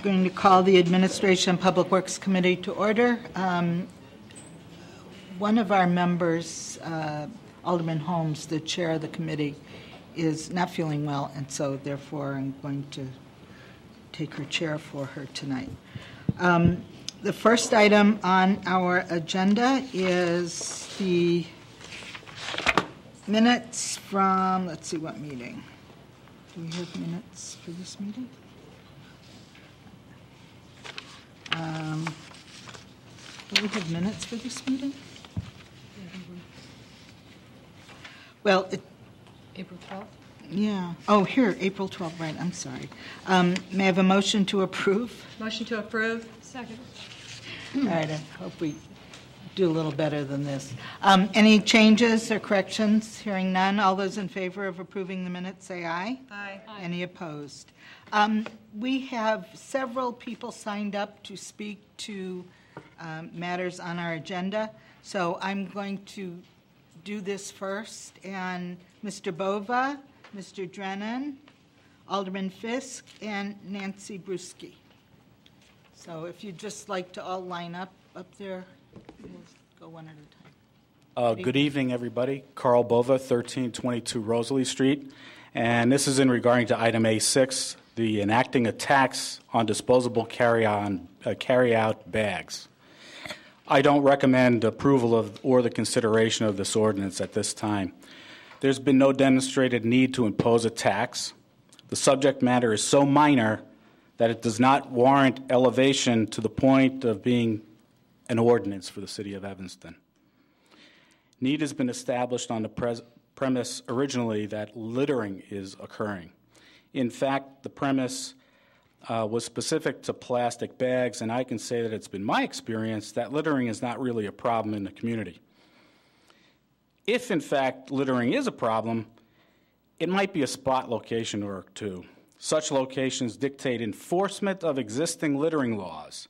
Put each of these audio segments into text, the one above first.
going to call the Administration and Public Works Committee to order. One of our members, Alderman Holmes, the chair of the committee, is not feeling well, and so therefore I'm going to take her chair for her tonight. The first item on our agenda is the minutes from, let's see what meeting. Do we have minutes for this meeting? Do we have minutes for this meeting? Well, April 12th? Yeah. Oh, here, April 12th, right, I'm sorry. May I have a motion to approve? Motion to approve. Second. All right, I hope we do a little better than this. Any changes or corrections? Hearing none. All those in favor of approving the minutes, say aye. Aye. Any opposed? We have several people signed up to speak to matters on our agenda, so I'm going to do this first. And Mr. Bova, Mr. Drennan, Alderman Fisk, and Nancy Bruschi. So if you'd just like to all line up there, we'll go one at a time. Good evening, everybody. Carl Bova, 1322 Rosalie Street. And this is in regarding to item A6, the enacting a tax on disposable carry-out bags. I don't recommend approval of or the consideration of this ordinance at this time. There's been no demonstrated need to impose a tax. The subject matter is so minor that it does not warrant elevation to the point of being an ordinance for the city of Evanston. Need has been established on the premise originally that littering is occurring. In fact, the premise was specific to plastic bags, and I can say that it's been my experience that littering is not really a problem in the community. If, in fact, littering is a problem, it might be a spot location or two. Such locations dictate enforcement of existing littering laws,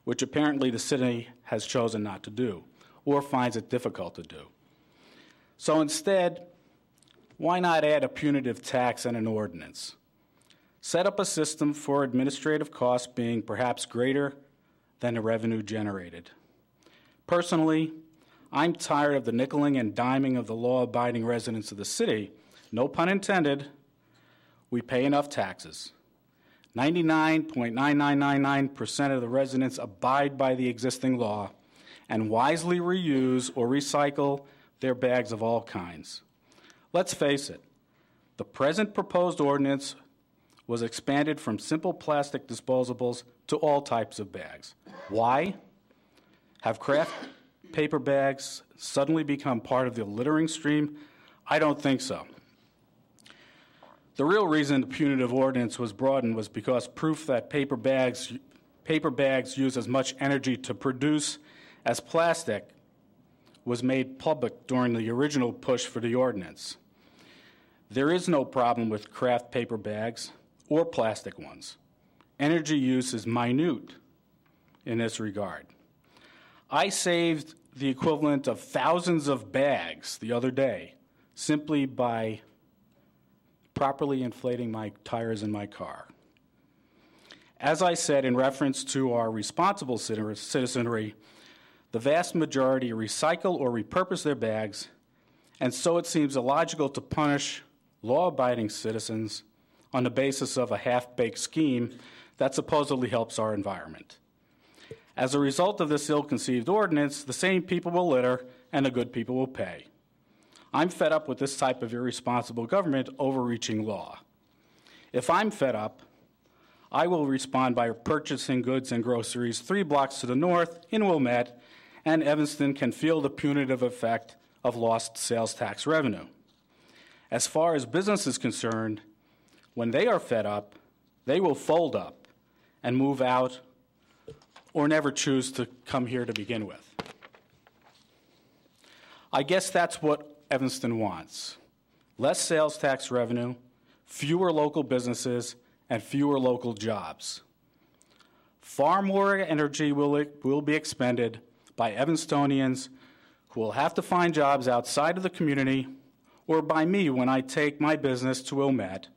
which apparently the city has chosen not to do or finds it difficult to do. So instead, why not add a punitive tax and an ordinance? Set up a system for administrative costs being perhaps greater than the revenue generated. Personally, I'm tired of the nickeling and diming of the law-abiding residents of the city. No pun intended. We pay enough taxes. 99.9999% of the residents abide by the existing law and wisely reuse or recycle their bags of all kinds. Let's face it, the present proposed ordinance was expanded from simple plastic disposables to all types of bags. Why? Have craft paper bags suddenly become part of the littering stream? I don't think so. The real reason the punitive ordinance was broadened was because proof that paper bags use as much energy to produce as plastic was made public during the original push for the ordinance. There is no problem with craft paper bags or plastic ones. Energy use is minute in this regard. I saved the equivalent of thousands of bags the other day simply by properly inflating my tires in my car. As I said in reference to our responsible citizenry, the vast majority recycle or repurpose their bags, and so it seems illogical to punish law-abiding citizens on the basis of a half-baked scheme that supposedly helps our environment. As a result of this ill-conceived ordinance, the same people will litter and the good people will pay. I'm fed up with this type of irresponsible government overreaching law. If I'm fed up, I will respond by purchasing goods and groceries 3 blocks to the north in Wilmette, and Evanston can feel the punitive effect of lost sales tax revenue. As far as business is concerned, when they are fed up, they will fold up and move out or never choose to come here to begin with. I guess that's what Evanston wants. Less sales tax revenue, fewer local businesses, and fewer local jobs. Far more energy will be expended by Evanstonians who will have to find jobs outside of the community, or by me when I take my business to Wilmette,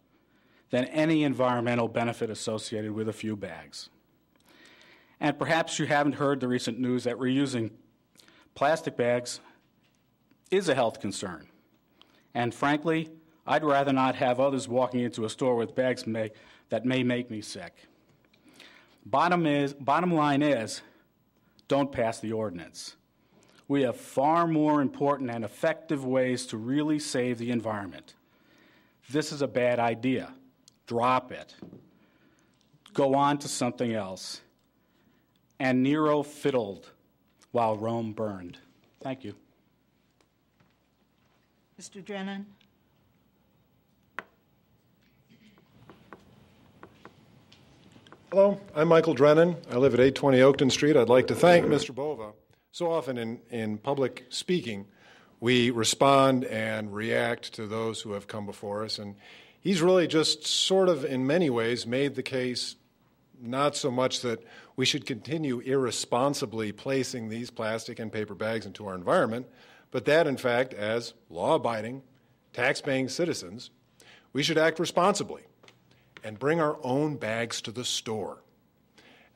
than any environmental benefit associated with a few bags. And perhaps you haven't heard the recent news that reusing plastic bags is a health concern. And frankly, I'd rather not have others walking into a store with bags that may make me sick. Bottom line is, don't pass the ordinance. We have far more important and effective ways to really save the environment. This is a bad idea. Drop it. Go on to something else. And Nero fiddled while Rome burned. Thank you. Mr. Drennan? Hello, I'm Michael Drennan. I live at 820 Oakton Street. I'd like to thank Mr. Bova. So often in public speaking, we respond and react to those who have come before us, and he's really just sort of, in many ways, made the case not so much that we should continue irresponsibly placing these plastic and paper bags into our environment, but that, in fact, as law-abiding, tax-paying citizens, we should act responsibly and bring our own bags to the store.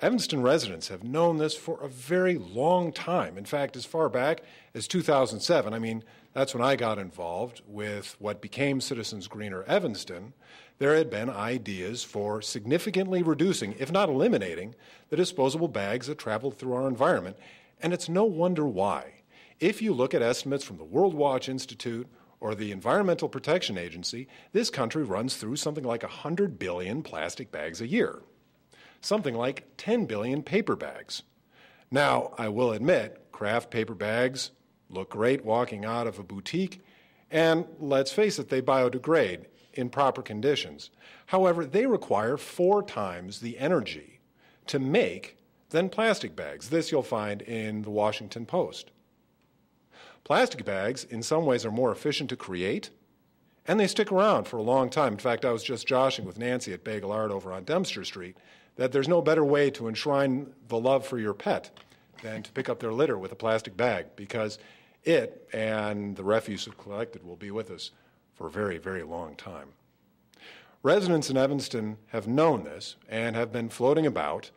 Evanston residents have known this for a very long time. In fact, as far back as 2007, I mean, that's when I got involved with what became Citizens Greener Evanston, there had been ideas for significantly reducing, if not eliminating, the disposable bags that traveled through our environment. And it's no wonder why. If you look at estimates from the World Watch Institute or the Environmental Protection Agency, this country runs through something like 100 billion plastic bags a year, something like 10 billion paper bags. Now, I will admit, craft paper bags look great walking out of a boutique, and let's face it, they biodegrade in proper conditions. However, they require 4 times the energy to make than plastic bags. This you'll find in the Washington Post. Plastic bags, in some ways, are more efficient to create, and they stick around for a long time. In fact, I was just joshing with Nancy at Bagel Art over on Dempster Street that there's no better way to enshrine the love for your pet than to pick up their litter with a plastic bag, because it and the refuse it collected will be with us for a very, very long time. Residents in Evanston have known this and have been floating about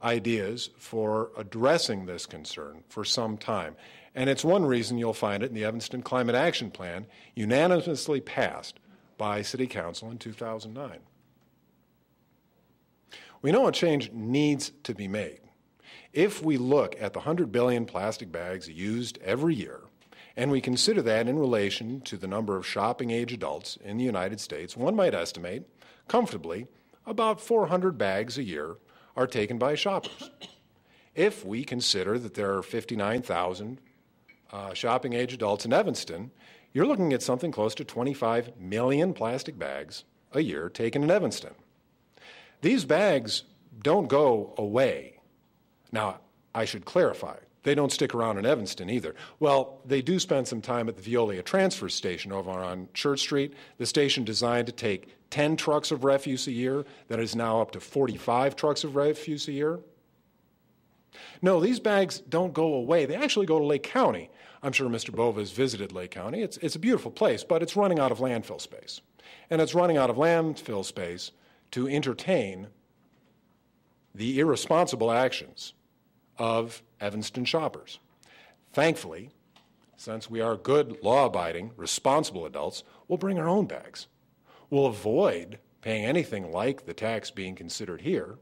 ideas for addressing this concern for some time. And it's one reason you'll find it in the Evanston Climate Action Plan, unanimously passed by City Council in 2009. We know a change needs to be made. If we look at the 100 billion plastic bags used every year, and we consider that in relation to the number of shopping-age adults in the United States, one might estimate, comfortably, about 400 bags a year are taken by shoppers. If we consider that there are 59,000 shopping-age adults in Evanston, you're looking at something close to 25 million plastic bags a year taken in Evanston. These bags don't go away. Now, I should clarify, they don't stick around in Evanston either. Well, they do spend some time at the Veolia transfer station over on Church Street, the station designed to take 10 trucks of refuse a year, that is now up to 45 trucks of refuse a year. No, these bags don't go away. They actually go to Lake County. I'm sure Mr. Bova has visited Lake County. It's a beautiful place, but it's running out of landfill space. And it's running out of landfill space to entertain the irresponsible actions of Evanston shoppers. Thankfully, since we are good, law-abiding, responsible adults, we'll bring our own bags. We'll avoid paying anything like the tax being considered here,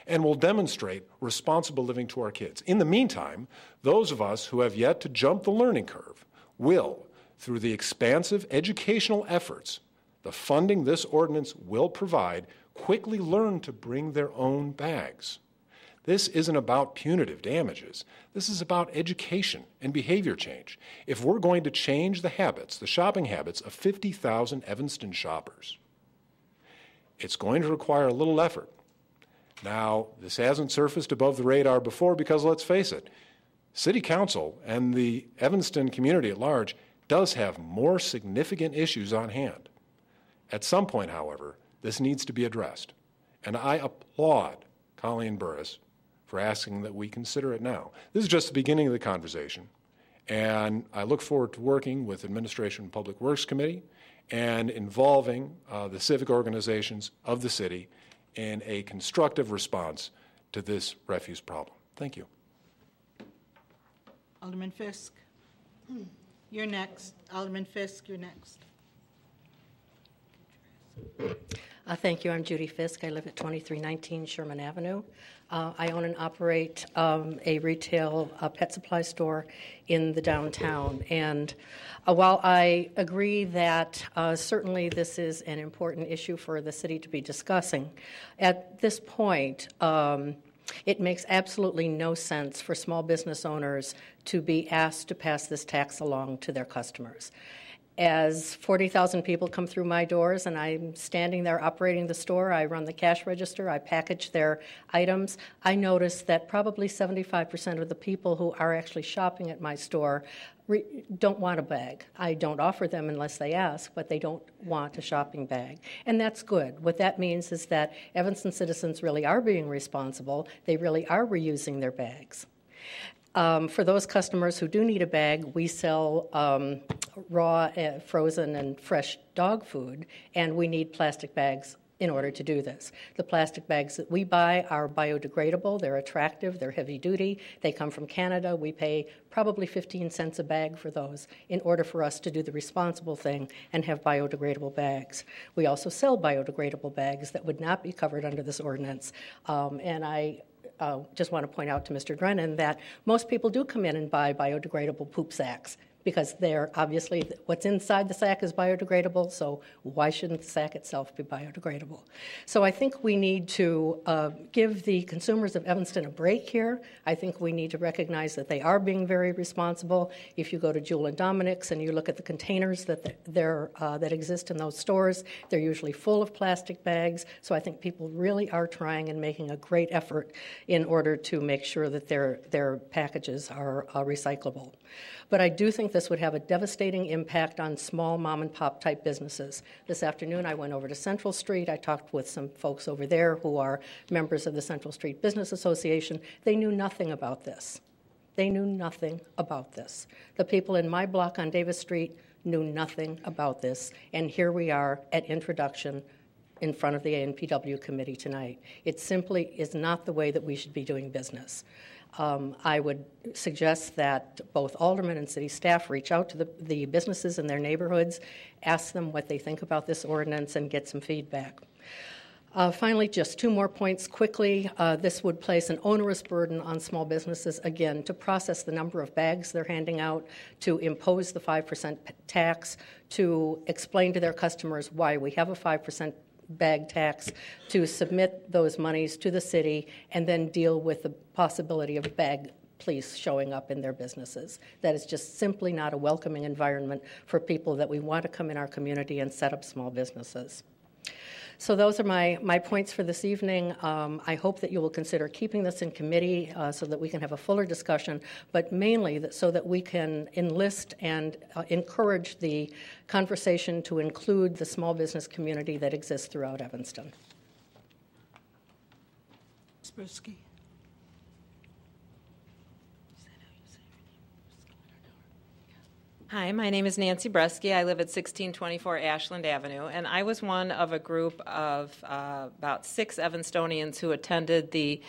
and we'll demonstrate responsible living to our kids. In the meantime, those of us who have yet to jump the learning curve will, through the expansive educational efforts the funding this ordinance will provide, quickly learn to bring their own bags. This isn't about punitive damages. This is about education and behavior change. If we're going to change the habits, the shopping habits of 50,000 Evanston shoppers, it's going to require a little effort. Now, this hasn't surfaced above the radar before because, let's face it, City Council and the Evanston community at large does have more significant issues on hand. At some point, however, this needs to be addressed. And I applaud Colleen Burris for asking that we consider it now. This is just the beginning of the conversation, And I look forward to working with Administration and Public Works Committee and involving the civic organizations of the city in a constructive response to this refuse problem. Thank you. Alderman Fisk. You're next. Alderman Fisk, you're next. Thank you. I'm Judy Fisk. I live at 2319 Sherman Avenue. I own and operate a retail pet supply store in the downtown. And while I agree that certainly this is an important issue for the city to be discussing, at this point, it makes absolutely no sense for small business owners to be asked to pass this tax along to their customers. As 40,000 people come through my doors and I'm standing there operating the store, I run the cash register, I package their items, I notice that probably 75% of the people who are actually shopping at my store don't want a bag. I don't offer them unless they ask, but they don't want a shopping bag. And that's good. What that means is that Evanston citizens really are being responsible. They really are reusing their bags. For those customers who do need a bag, we sell raw, frozen, and fresh dog food, and we need plastic bags in order to do this. The plastic bags that we buy are biodegradable, they're attractive, they're heavy duty, they come from Canada. We pay probably 15 cents a bag for those in order for us to do the responsible thing and have biodegradable bags. We also sell biodegradable bags that would not be covered under this ordinance, and I just want to point out to Mr. Drennan that most people do come in and buy biodegradable poop sacks because they're obviously what's inside the sack is biodegradable, so why shouldn't the sack itself be biodegradable? So I think we need to give the consumers of Evanston a break here. I think we need to recognize that they are being very responsible. If you go to Jewel and Dominic's and you look at the containers that that exist in those stores, they're usually full of plastic bags. So I think people really are trying and making a great effort in order to make sure that their packages are recyclable. But I do think this would have a devastating impact on small mom-and-pop type businesses. This afternoon, I went over to Central Street. I talked with some folks over there who are members of the Central Street Business Association. They knew nothing about this. They knew nothing about this. The people in my block on Davis Street knew nothing about this, and here we are at introduction in front of the ANPW committee tonight. It simply is not the way that we should be doing business. I would suggest that both aldermen and city staff reach out to the businesses in their neighborhoods, ask them what they think about this ordinance, and get some feedback. Finally, just two more points quickly. This would place an onerous burden on small businesses, again, to process the number of bags they're handing out, to impose the 5% tax, to explain to their customers why we have a 5% bag tax, to submit those monies to the city, and then deal with the possibility of bag police showing up in their businesses. That is just simply not a welcoming environment for people that we want to come in our community and set up small businesses. So those are my points for this evening. I hope that you will consider keeping this in committee so that we can have a fuller discussion, but mainly so that we can enlist and encourage the conversation to include the small business community that exists throughout Evanston. Spruski. Hi, my name is Nancy Bresky. I live at 1624 Ashland Avenue, and I was one of a group of about 6 Evanstonians who attended the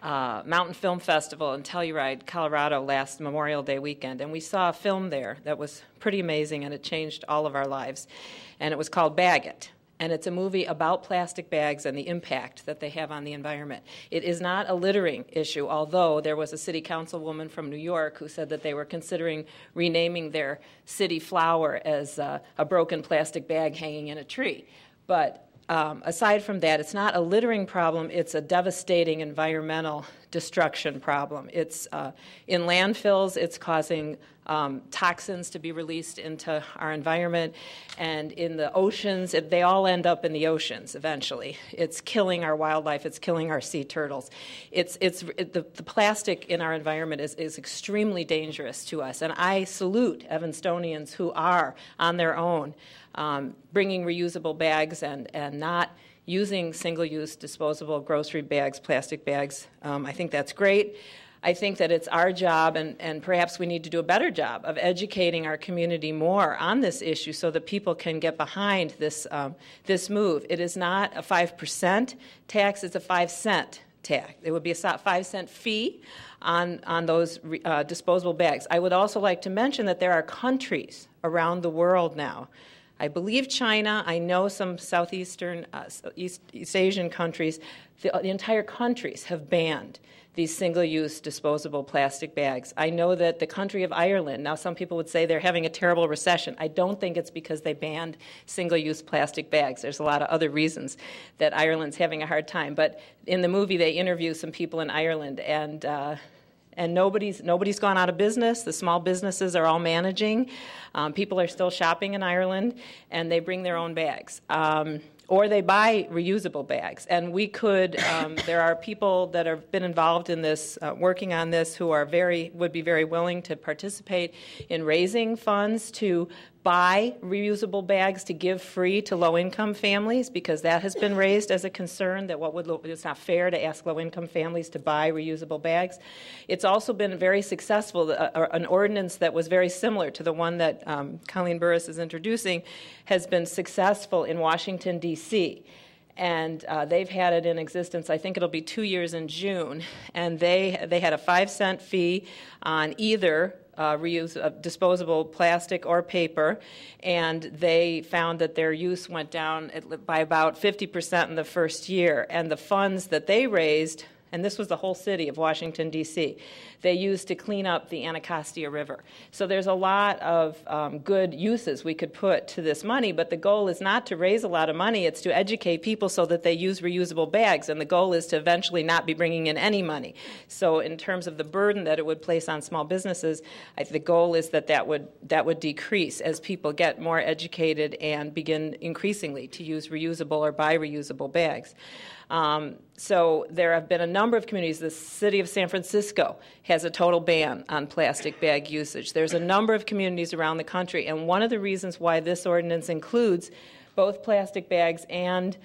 Mountain Film Festival in Telluride, Colorado last Memorial Day weekend, and we saw a film there that was pretty amazing, and it changed all of our lives, and it was called Bag It. And it's a movie about plastic bags and the impact that they have on the environment. It is not a littering issue, although there was a city councilwoman from New York who said that they were considering renaming their city flower as a broken plastic bag hanging in a tree. But aside from that, it's not a littering problem, it's a devastating environmental destruction problem. It's in landfills, it's causing toxins to be released into our environment, and in the oceans, they all end up in the oceans eventually. It's killing our wildlife, it's killing our sea turtles. The plastic in our environment is extremely dangerous to us, and I salute Evanstonians who are on their own bringing reusable bags and not using single-use disposable grocery bags, plastic bags. I think that's great. I think that it's our job, and perhaps we need to do a better job of educating our community more on this issue so that people can get behind this, this move. It is not a 5% tax, it's a 5-cent tax. It would be a 5-cent fee on those disposable bags. I would also like to mention that there are countries around the world now. I believe China, I know some Southeastern, East Asian countries, the entire countries have banned these single-use disposable plastic bags. I know that the country of Ireland, now some people would say they're having a terrible recession. I don't think it's because they banned single-use plastic bags. There's a lot of other reasons that Ireland's having a hard time. But in the movie, they interview some people in Ireland, and nobody's gone out of business. The small businesses are all managing. People are still shopping in Ireland, and they bring their own bags. Or they buy reusable bags. And we could, there are people that have been involved in this, working on this, who are would be very willing to participate in raising funds to buy reusable bags to give free to low-income families, because that has been raised as a concern that it's not fair to ask low-income families to buy reusable bags. It's also been very successful. An ordinance that was very similar to the one that Colleen Burris is introducing has been successful in Washington, D.C., and they've had it in existence, I think it'll be 2 years in June, and they had a 5-cent fee on either reuse of disposable plastic or paper, and they found that their use went down by about 50% in the first year. And the funds that they raised, and this was the whole city of Washington, D.C., they used to clean up the Anacostia River. So there's a lot of good uses we could put to this money, but the goal is not to raise a lot of money, it's to educate people so that they use reusable bags, and the goal is to eventually not be bringing in any money. So in terms of the burden that it would place on small businesses, the goal is that would decrease as people get more educated and begin increasingly to use reusable or buy reusable bags. So there have been a number of communities. The city of San Francisco has a total ban on plastic bag usage. There's a number of communities around the country, and one of the reasons why this ordinance includes both plastic bags and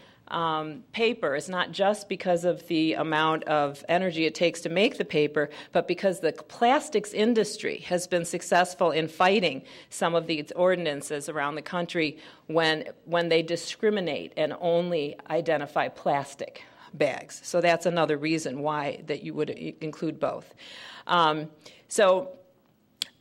paper is not just because of the amount of energy it takes to make the paper, but because the plastics industry has been successful in fighting some of these ordinances around the country when they discriminate and only identify plastic bags. So that's another reason why that you would include both. So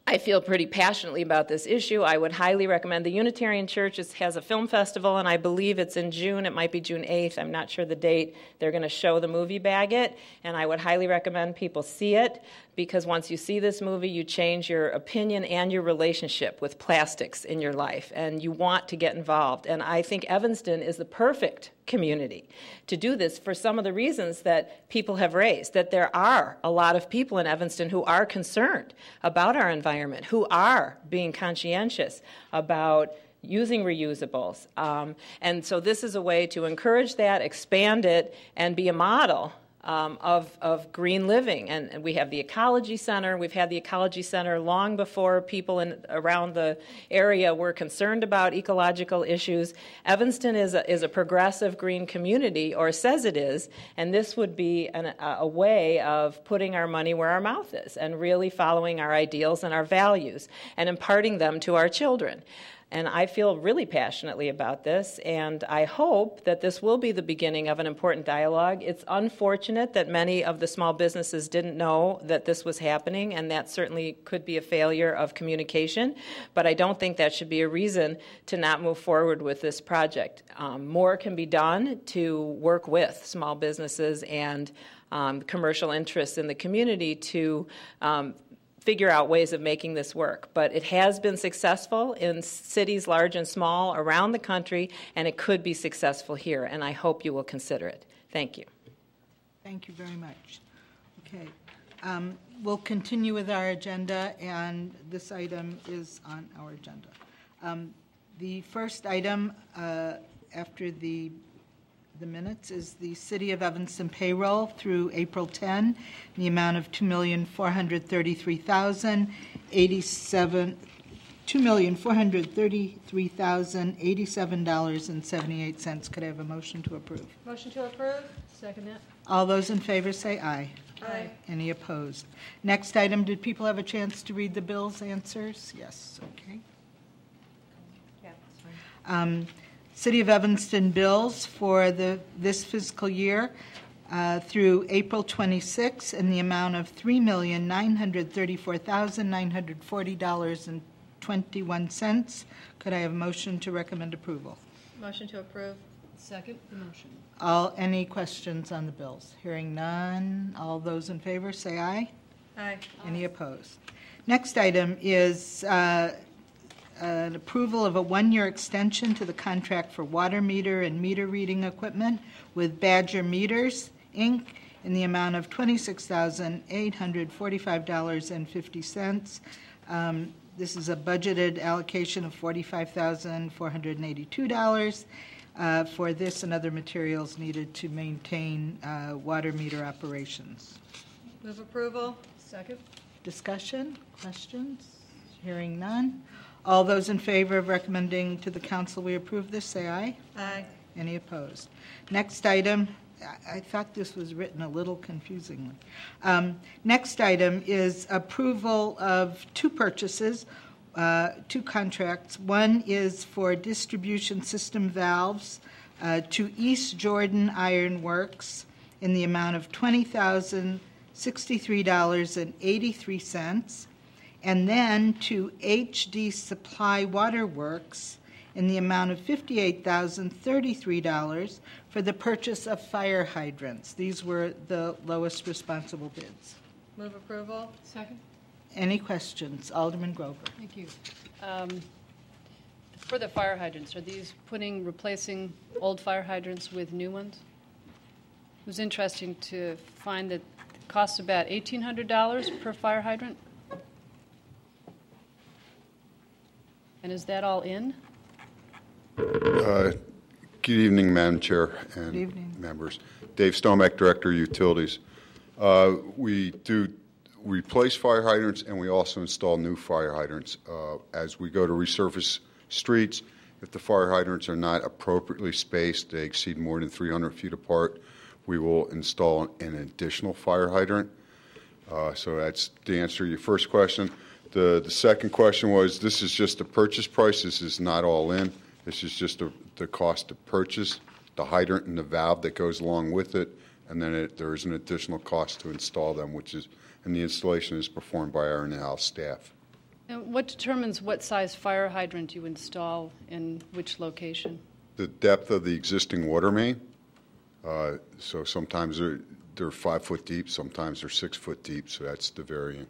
I feel pretty passionately about this issue. I would highly recommend. The Unitarian Church has a film festival, and I believe it's in June. It might be June 8th. I'm not sure the date. They're going to show the movie Bag It, and I would highly recommend people see it, because once you see this movie, you change your opinion and your relationship with plastics in your life, and you want to get involved. And I think Evanston is the perfect community to do this for some of the reasons that people have raised, that there are a lot of people in Evanston who are concerned about our environment, who are being conscientious about using reusables. And so this is a way to encourage that, expand it, and be a model of green living. And we have the Ecology Center. We've had the Ecology Center long before people around the area were concerned about ecological issues. Evanston is a progressive green community, or says it is, and this would be a way of putting our money where our mouth is and really following our ideals and our values and imparting them to our children. And I feel really passionately about this, and I hope that this will be the beginning of an important dialogue. It's unfortunate that many of the small businesses didn't know that this was happening, and that certainly could be a failure of communication, but I don't think that should be a reason to not move forward with this project. More can be done to work with small businesses and commercial interests in the community to figure out ways of making this work. But it has been successful in cities large and small around the country, and it could be successful here, and I hope you will consider it. Thank you. Thank you very much. Okay. We'll continue with our agenda, and this item is on our agenda. The first item after the minutes is the City of Evanston payroll through April 10, in the amount of $2,433,087.78. Could I have a motion to approve? Motion to approve. Second it. All those in favor say aye. Aye. Any opposed? Next item, did people have a chance to read the bills' answers? Yes, okay. City of Evanston bills for this fiscal year through April 26 in the amount of $3,934,940.21. Could I have a motion to recommend approval? Motion to approve. Second the motion. Any questions on the bills? Hearing none. All those in favor, say aye. Aye. Any opposed? Next item is an approval of a one-year extension to the contract for water meter and meter reading equipment with Badger Meters, Inc., in the amount of $26,845.50. This is a budgeted allocation of $45,482 for this and other materials needed to maintain water meter operations. Move approval. Second. Discussion? Questions? Hearing none. All those in favor of recommending to the council we approve this, say aye. Aye. Any opposed? Next item, I thought this was written a little confusingly. Next item is approval of two purchases, two contracts. One is for distribution system valves to East Jordan Iron Works in the amount of $20,063.83, and then to HD Supply Water Works in the amount of $58,033 for the purchase of fire hydrants. These were the lowest responsible bids. Move approval. Second. Any questions? Alderman Grover. Thank you. For the fire hydrants, are these replacing old fire hydrants with new ones? It was interesting to find that it costs about $1,800 per fire hydrant. And is that all in? Good evening, Madam Chair and Good evening. members. Dave Stomack, Director of Utilities. We do replace fire hydrants and we also install new fire hydrants. As we go to resurface streets, if the fire hydrants are not appropriately spaced, they exceed more than 300 feet apart, we will install an additional fire hydrant. So that's the answer to your first question. The second question was, this is just the purchase price. This is not all in. This is just the cost to purchase the hydrant and the valve that goes along with it, and then there is an additional cost to install them, and the installation is performed by our in-house staff. And what determines what size fire hydrant you install in which location? The depth of the existing water main. So sometimes they're 5 foot deep, sometimes they're 6 foot deep, so that's the varying.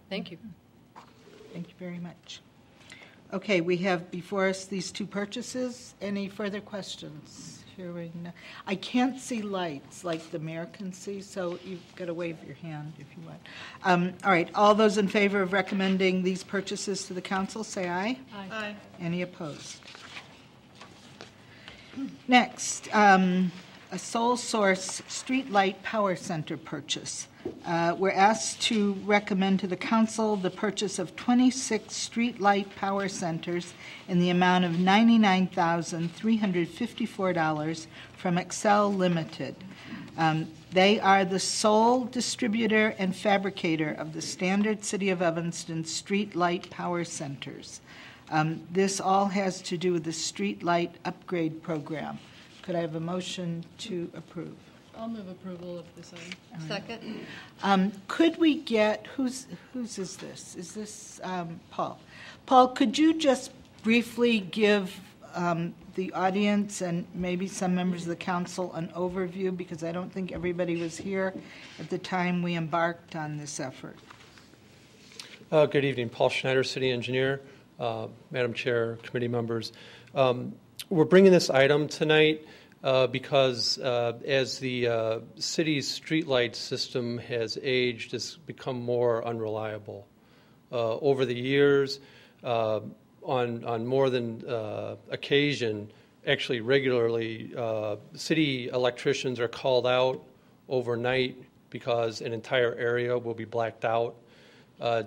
Thank you. Thank you very much. Okay, we have before us these two purchases. Any further questions? Hearing none. I can't see lights like the mayor can see, so you've got to wave your hand if you want. All right, all those in favor of recommending these purchases to the council, say aye. Aye. Aye. Any opposed? Next, a sole source streetlight power center purchase. We're asked to recommend to the council the purchase of 26 streetlight power centers in the amount of $99,354 from Excel Limited. They are the sole distributor and fabricator of the standard City of Evanston streetlight power centers. This all has to do with the streetlight upgrade program. Could I have a motion to approve? I'll move approval of this item. Second. Could we get, whose is this? Is this Paul? Paul, could you just briefly give the audience and maybe some members of the council an overview, because I don't think everybody was here at the time we embarked on this effort. Good evening. Paul Schneider, City Engineer, Madam Chair, committee members. We're bringing this item tonight because as the city's streetlight system has aged, it's become more unreliable. Over the years, on more than occasion, actually regularly, city electricians are called out overnight because an entire area will be blacked out.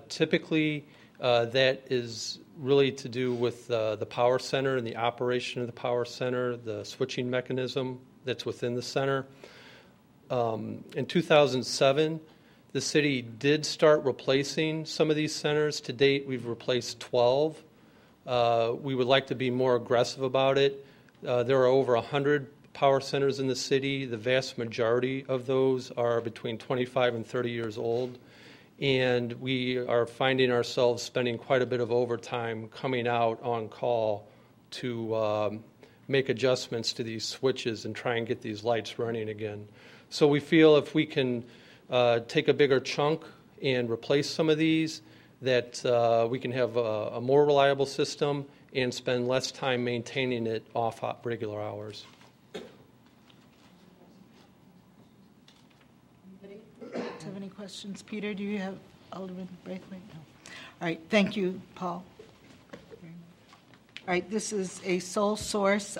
Typically, that is really to do with the power center and the operation of the power center, the switching mechanism that's within the center. In 2007, the city did start replacing some of these centers. To date, we've replaced 12. We would like to be more aggressive about it. There are over 100 power centers in the city. The vast majority of those are between 25 and 30 years old. And we are finding ourselves spending quite a bit of overtime coming out on call to make adjustments to these switches and try and get these lights running again. So we feel if we can take a bigger chunk and replace some of these, that we can have a more reliable system and spend less time maintaining it off regular hours. Do you have any questions? Peter, do you have Alderman Braithwaite? No. All right, thank you, Paul. All right, this is a sole source.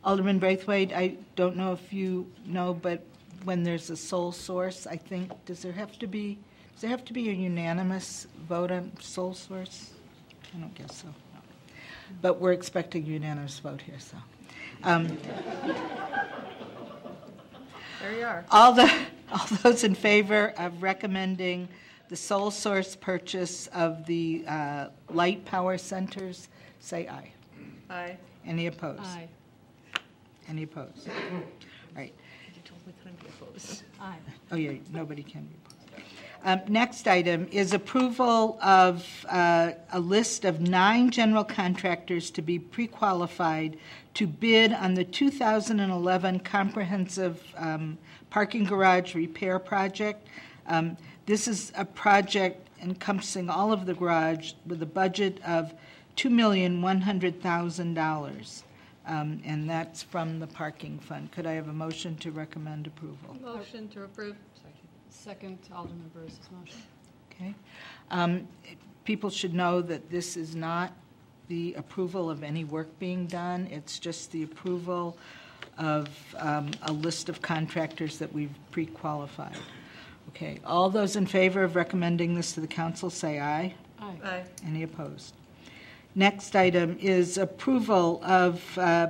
Alderman Braithwaite, I don't know if you know, but when there's a sole source, I think, does there have to be a unanimous vote on sole source? I don't guess so. No. But we're expecting a unanimous vote here, so. There you are. All those in favor of recommending the sole source purchase of the light power centers, say aye. Aye. Any opposed? Aye. Any opposed? All right. Aye. Oh, yeah, nobody can be opposed. Next item is approval of a list of 9 general contractors to be pre-qualified to bid on the 2011 comprehensive parking garage repair project. This is a project encompassing all of the garage with a budget of $2,100,000. And that's from the parking fund. Could I have a motion to recommend approval? Motion to approve. Second, Alderman Burris' motion. Okay. People should know that this is not the approval of any work being done. It's just the approval of a list of contractors that we've pre-qualified. Okay. All those in favor of recommending this to the council, say aye. Aye. Aye. Any opposed? Next item is approval of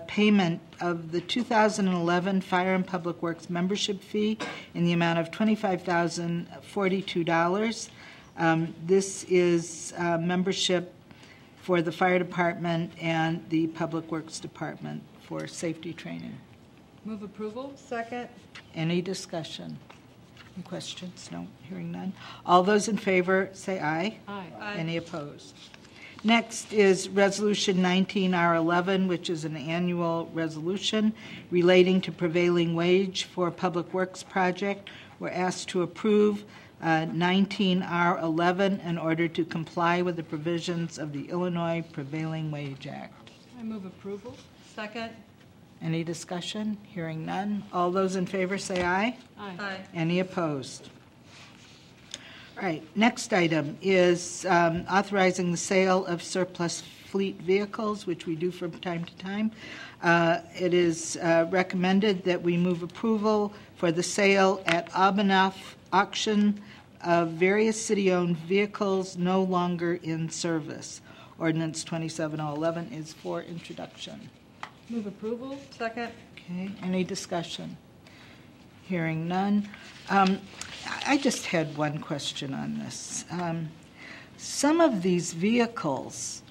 payment of the 2011 Fire and Public Works membership fee in the amount of $25,042. This is membership for the fire department and the Public Works Department for safety training. Move approval? Second. Any discussion? Any questions? No, hearing none. All those in favor say aye. Aye. Aye. Any opposed? Next is Resolution 19R11, which is an annual resolution relating to prevailing wage for Public Works project. We're asked to approve 19R11 in order to comply with the provisions of the Illinois Prevailing Wage Act. I move approval. Second. Any discussion? Hearing none. All those in favor say aye. Aye. Aye. Any opposed? All right, next item is authorizing the sale of surplus fleet vehicles, which we do from time to time. It is recommended that we move approval for the sale at Abanoff auction of various city-owned vehicles no longer in service. Ordinance 27011 is for introduction. Move approval? Second. Okay, any discussion? Hearing none. I just had one question on this. Some of these vehicles,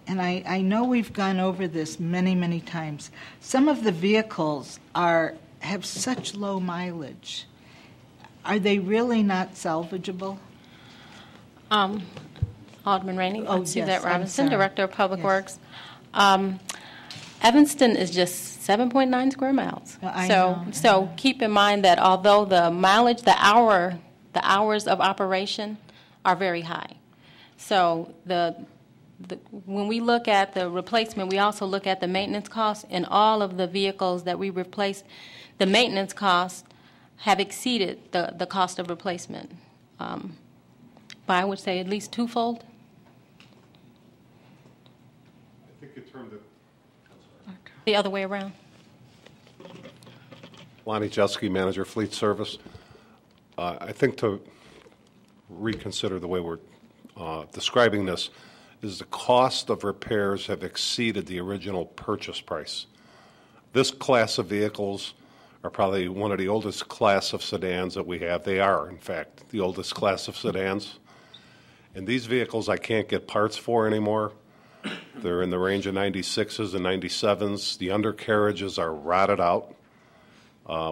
and I know we've gone over this many, many times, some of the vehicles have such low mileage. Are they really not salvageable? Alderman Rainey. Oh, Suzette yes, I'm Robinson, sorry. Director of Public Yes. Works. Evanston is just 7.9 square miles. Well, I know. So keep in mind that although the mileage, the hours of operation are very high. So when we look at the replacement, we also look at the maintenance costs. In all of the vehicles that we replace, the maintenance costs have exceeded the cost of replacement by, I would say, at least twofold. I think you termed it. The other way around. Lonnie Jeske, Manager Fleet Service. I think to reconsider the way we're describing this is the cost of repairs have exceeded the original purchase price. This class of vehicles are probably one of the oldest class of sedans that we have. They are, in fact, the oldest class of sedans. And these vehicles I can't get parts for anymore. They're in the range of 96s and 97s. The undercarriages are rotted out.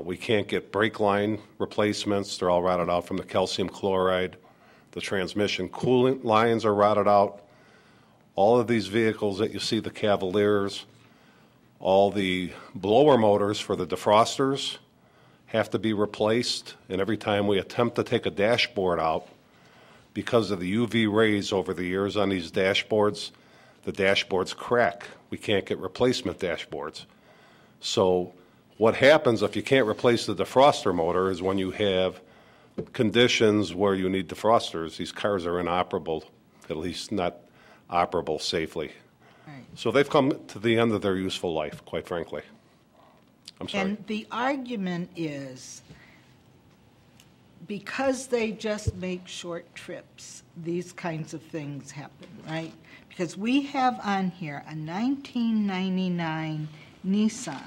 We can't get brake line replacements. They're all rotted out from the calcium chloride. The transmission coolant lines are rotted out. All of these vehicles that you see, the Cavaliers, all the blower motors for the defrosters have to be replaced. And every time we attempt to take a dashboard out, because of the UV rays over the years on these dashboards, the dashboards crack. We can't get replacement dashboards. So what happens if you can't replace the defroster motor is when you have conditions where you need defrosters, these cars are inoperable, at least not operable safely. Right. So they've come to the end of their useful life, quite frankly. I'm sorry. And the argument is, because they just make short trips, these kinds of things happen, right? Because we have on here a 1999 Nissan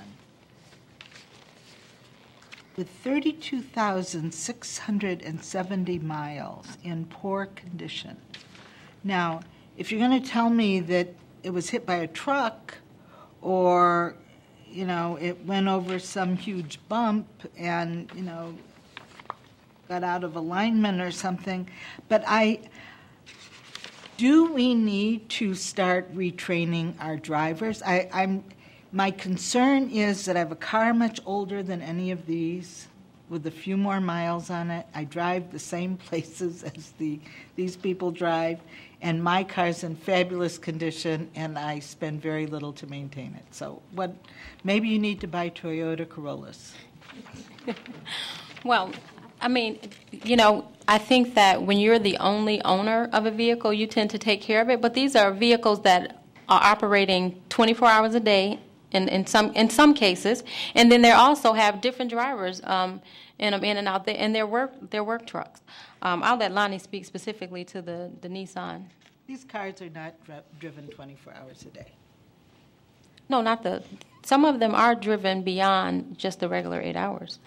with 32,670 miles in poor condition. Now, if you're going to tell me that it was hit by a truck or, you know, it went over some huge bump and, you know, got out of alignment or something, but do we need to start retraining our drivers? My concern is that I have a car much older than any of these with a few more miles on it. I drive the same places as these people drive, and my car's in fabulous condition, and I spend very little to maintain it. So maybe you need to buy Toyota Corollas. Well, I mean, you know, I think that when you're the only owner of a vehicle, you tend to take care of it. But these are vehicles that are operating 24 hours a day in some cases, and then they also have different drivers in and out there, and their work trucks. I'll let Lonnie speak specifically to the Nissan. These cars are not driven 24 hours a day. No, some of them are driven beyond just the regular 8 hours.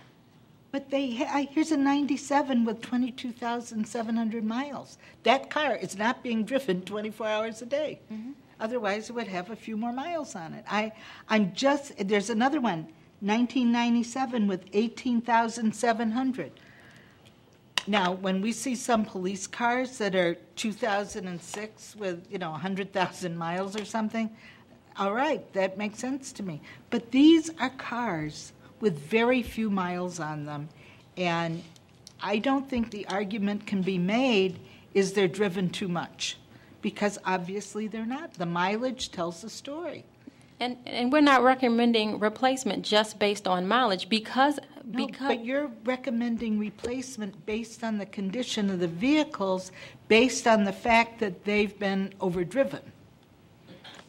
But here's a 97 with 22,700 miles. That car is not being driven 24 hours a day. Mm-hmm. Otherwise, it would have a few more miles on it. There's another one, 1997 with 18,700. Now, when we see some police cars that are 2006 with, 100,000 miles or something, all right, that makes sense to me. But these are cars with very few miles on them, and I don't think the argument can be made is they're driven too much, because obviously they're not. The mileage tells the story. And we're not recommending replacement just based on mileage because but you're recommending replacement based on the condition of the vehicles, based on the fact that they've been overdriven.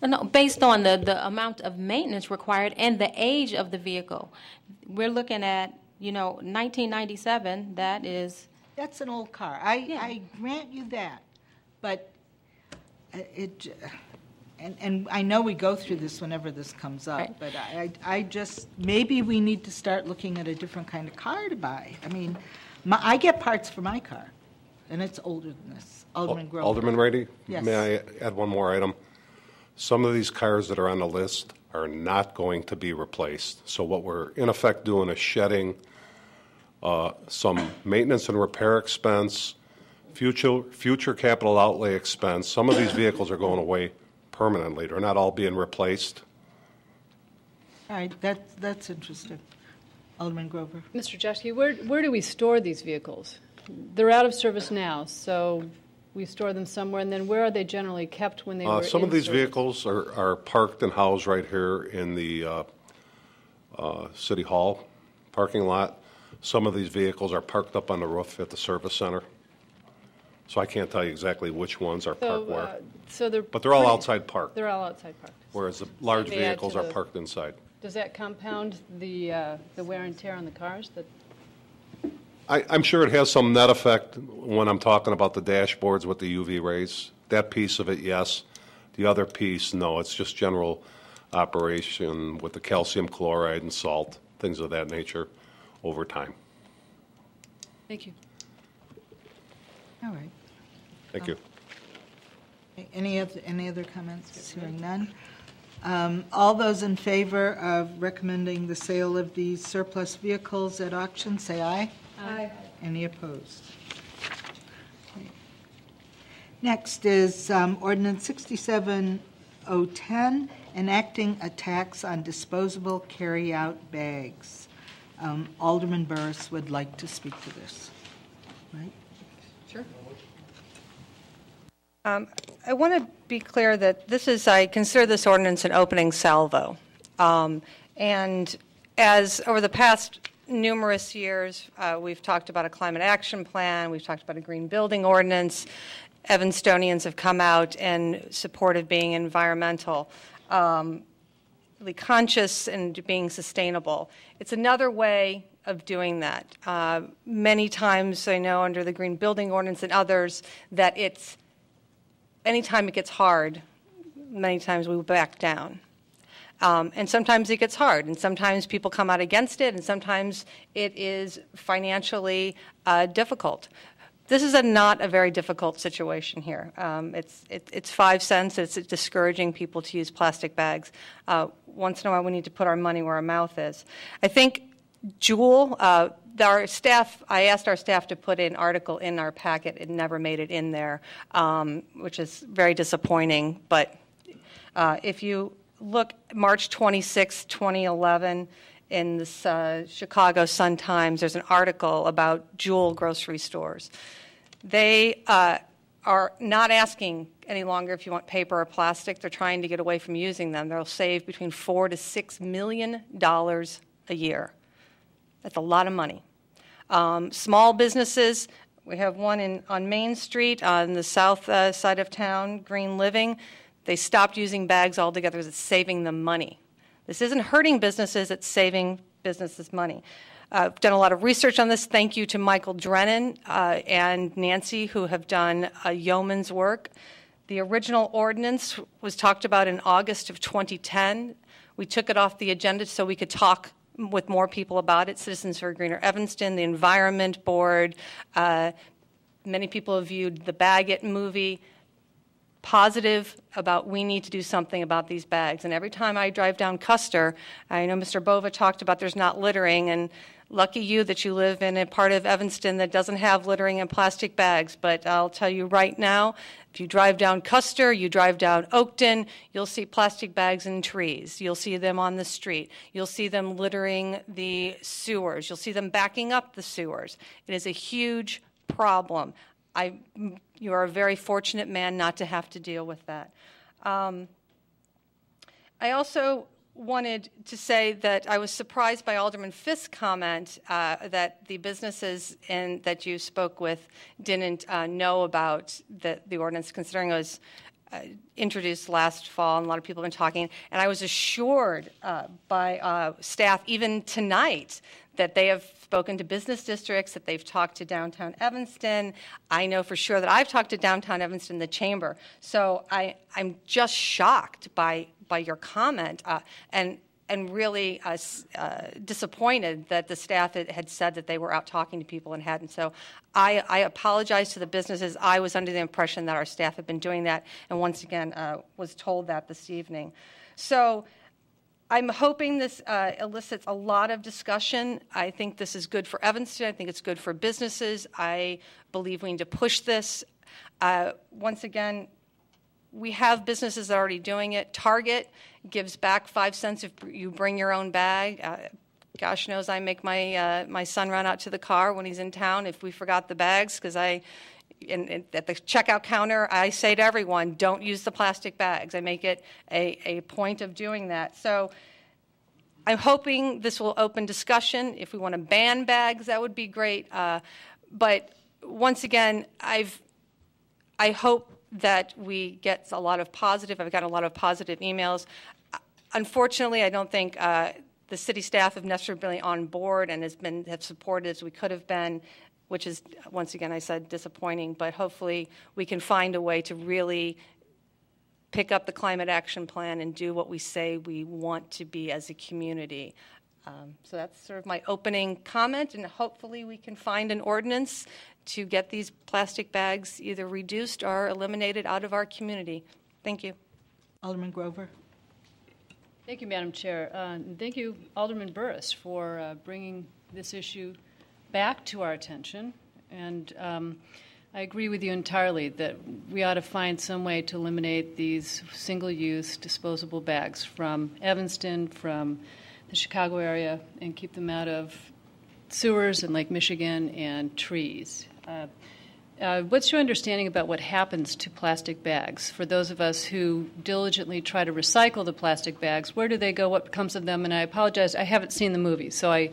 No, based on the amount of maintenance required and the age of the vehicle. We're looking at, 1997, That's an old car. I grant you that. But and I know we go through this whenever this comes up, right. But I just, maybe we need to start looking at a different kind of car to buy. I mean, I get parts for my car, and it's older than this. Alderman Grover. Alderman Rady? Yes. May I add one more item? Some of these cars that are on the list are not going to be replaced. So what we're in effect doing is shedding some maintenance and repair expense, future capital outlay expense. Some of these vehicles are going away permanently. They're not all being replaced. All right, that's interesting. Alderman Grover. Mr. Jaschke, where do we store these vehicles? They're out of service now, so we store them somewhere, and then where are they generally kept when they were Some of these service? vehicles are parked and housed right here in the City Hall parking lot. Some of these vehicles are parked up on the roof at the service center. So I can't tell you exactly which ones are parked where. But they're all outside parked. They're all outside parked. Whereas the large vehicles are parked inside. Does that compound the wear and tear on the cars? I'm sure it has some net effect when I'm talking about the dashboards with the UV rays. That piece of it, yes. The other piece, no. It's just general operation with the calcium chloride and salt. things of that nature over time. Thank you. All right. Thank you. Any other comments? Hearing none. All those in favor of recommending the sale of these surplus vehicles at auction, say aye. Aye. Any opposed? Okay. Next is ordinance 67010, enacting a tax on disposable carry-out bags. Alderman Burris would like to speak to this. Right? Sure. I want to be clear that I consider this ordinance an opening salvo. And as over the past numerous years, we've talked about a climate action plan, we've talked about a green building ordinance. Evanstonians have come out in support of being environmental, conscious and being sustainable. It's another way of doing that. Many times, I know under the green building ordinance and others, that anytime it gets hard, many times we back down. And sometimes it gets hard, and sometimes people come out against it, and sometimes it is financially difficult. This is not a very difficult situation here. It's 5 cents. It's discouraging people to use plastic bags. Once in a while, we need to put our money where our mouth is. I think Jewel, our staff, I asked our staff to put an article in our packet. It never made it in there, which is very disappointing. But if you look, March 26, 2011, in the Chicago Sun-Times, there's an article about Jewel grocery stores. They are not asking any longer if you want paper or plastic. They're trying to get away from using them. They'll save between $4 to $6 million a year. That's a lot of money. Small businesses, we have one on Main Street on the south side of town, Green Living. They stopped using bags altogether because it's saving them money. This isn't hurting businesses, it's saving businesses money. I've done a lot of research on this. Thank you to Michael Drennan and Nancy, who have done yeoman's work. The original ordinance was talked about in August of 2010. We took it off the agenda so we could talk with more people about it. Citizens for a Greener Evanston, the Environment Board, many people have viewed the Bag It movie, positive about we need to do something about these bags. And every time I drive down Custer, I know Mr. Bova talked about there's not littering, and lucky you that you live in a part of Evanston that doesn't have littering and plastic bags. But I'll tell you right now, if you drive down Custer, you drive down Oakton, you'll see plastic bags in trees. You'll see them on the street. You'll see them littering the sewers. You'll see them backing up the sewers. It is a huge problem. You are a very fortunate man not to have to deal with that. I also wanted to say that I was surprised by Alderman Fisk's comment that the businesses that you spoke with didn't know about the ordinance, considering it was introduced last fall, and a lot of people have been talking. And I was assured by staff, even tonight, that they have spoken to business districts, that they've talked to downtown Evanston. I know for sure that I've talked to downtown Evanston, the chamber. So I'm just shocked by your comment and really disappointed that the staff had said that they were out talking to people and hadn't. So I apologize to the businesses. I was under the impression that our staff had been doing that, and once again was told that this evening. So I'm hoping this elicits a lot of discussion. I think this is good for Evanston. I think it's good for businesses. I believe we need to push this. Once again, we have businesses that are already doing it. Target gives back 5 cents if you bring your own bag. Gosh knows I make my son run out to the car when he's in town if we forgot the bags, because at the checkout counter, I say to everyone, don't use the plastic bags. I make it a point of doing that. So I'm hoping this will open discussion. If we want to ban bags, that would be great. But once again, I hope that we get a lot of positive. I've got a lot of positive emails. Unfortunately, I don't think the city staff have necessarily been on board and have supported as we could have been, which is, once again, I said, disappointing. But hopefully we can find a way to really pick up the climate action plan and do what we say we want to be as a community. So that's sort of my opening comment, and hopefully we can find an ordinance to get these plastic bags either reduced or eliminated out of our community. Thank you. Alderman Grover. Thank you, Madam Chair. And thank you, Alderman Burris, for bringing this issue back to our attention. And I agree with you entirely that we ought to find some way to eliminate these single-use disposable bags from Evanston, from the Chicago area, and keep them out of sewers in Lake Michigan and trees. What's your understanding about what happens to plastic bags? For those of us who diligently try to recycle the plastic bags, where do they go? What becomes of them? And I apologize, I haven't seen the movie, so I...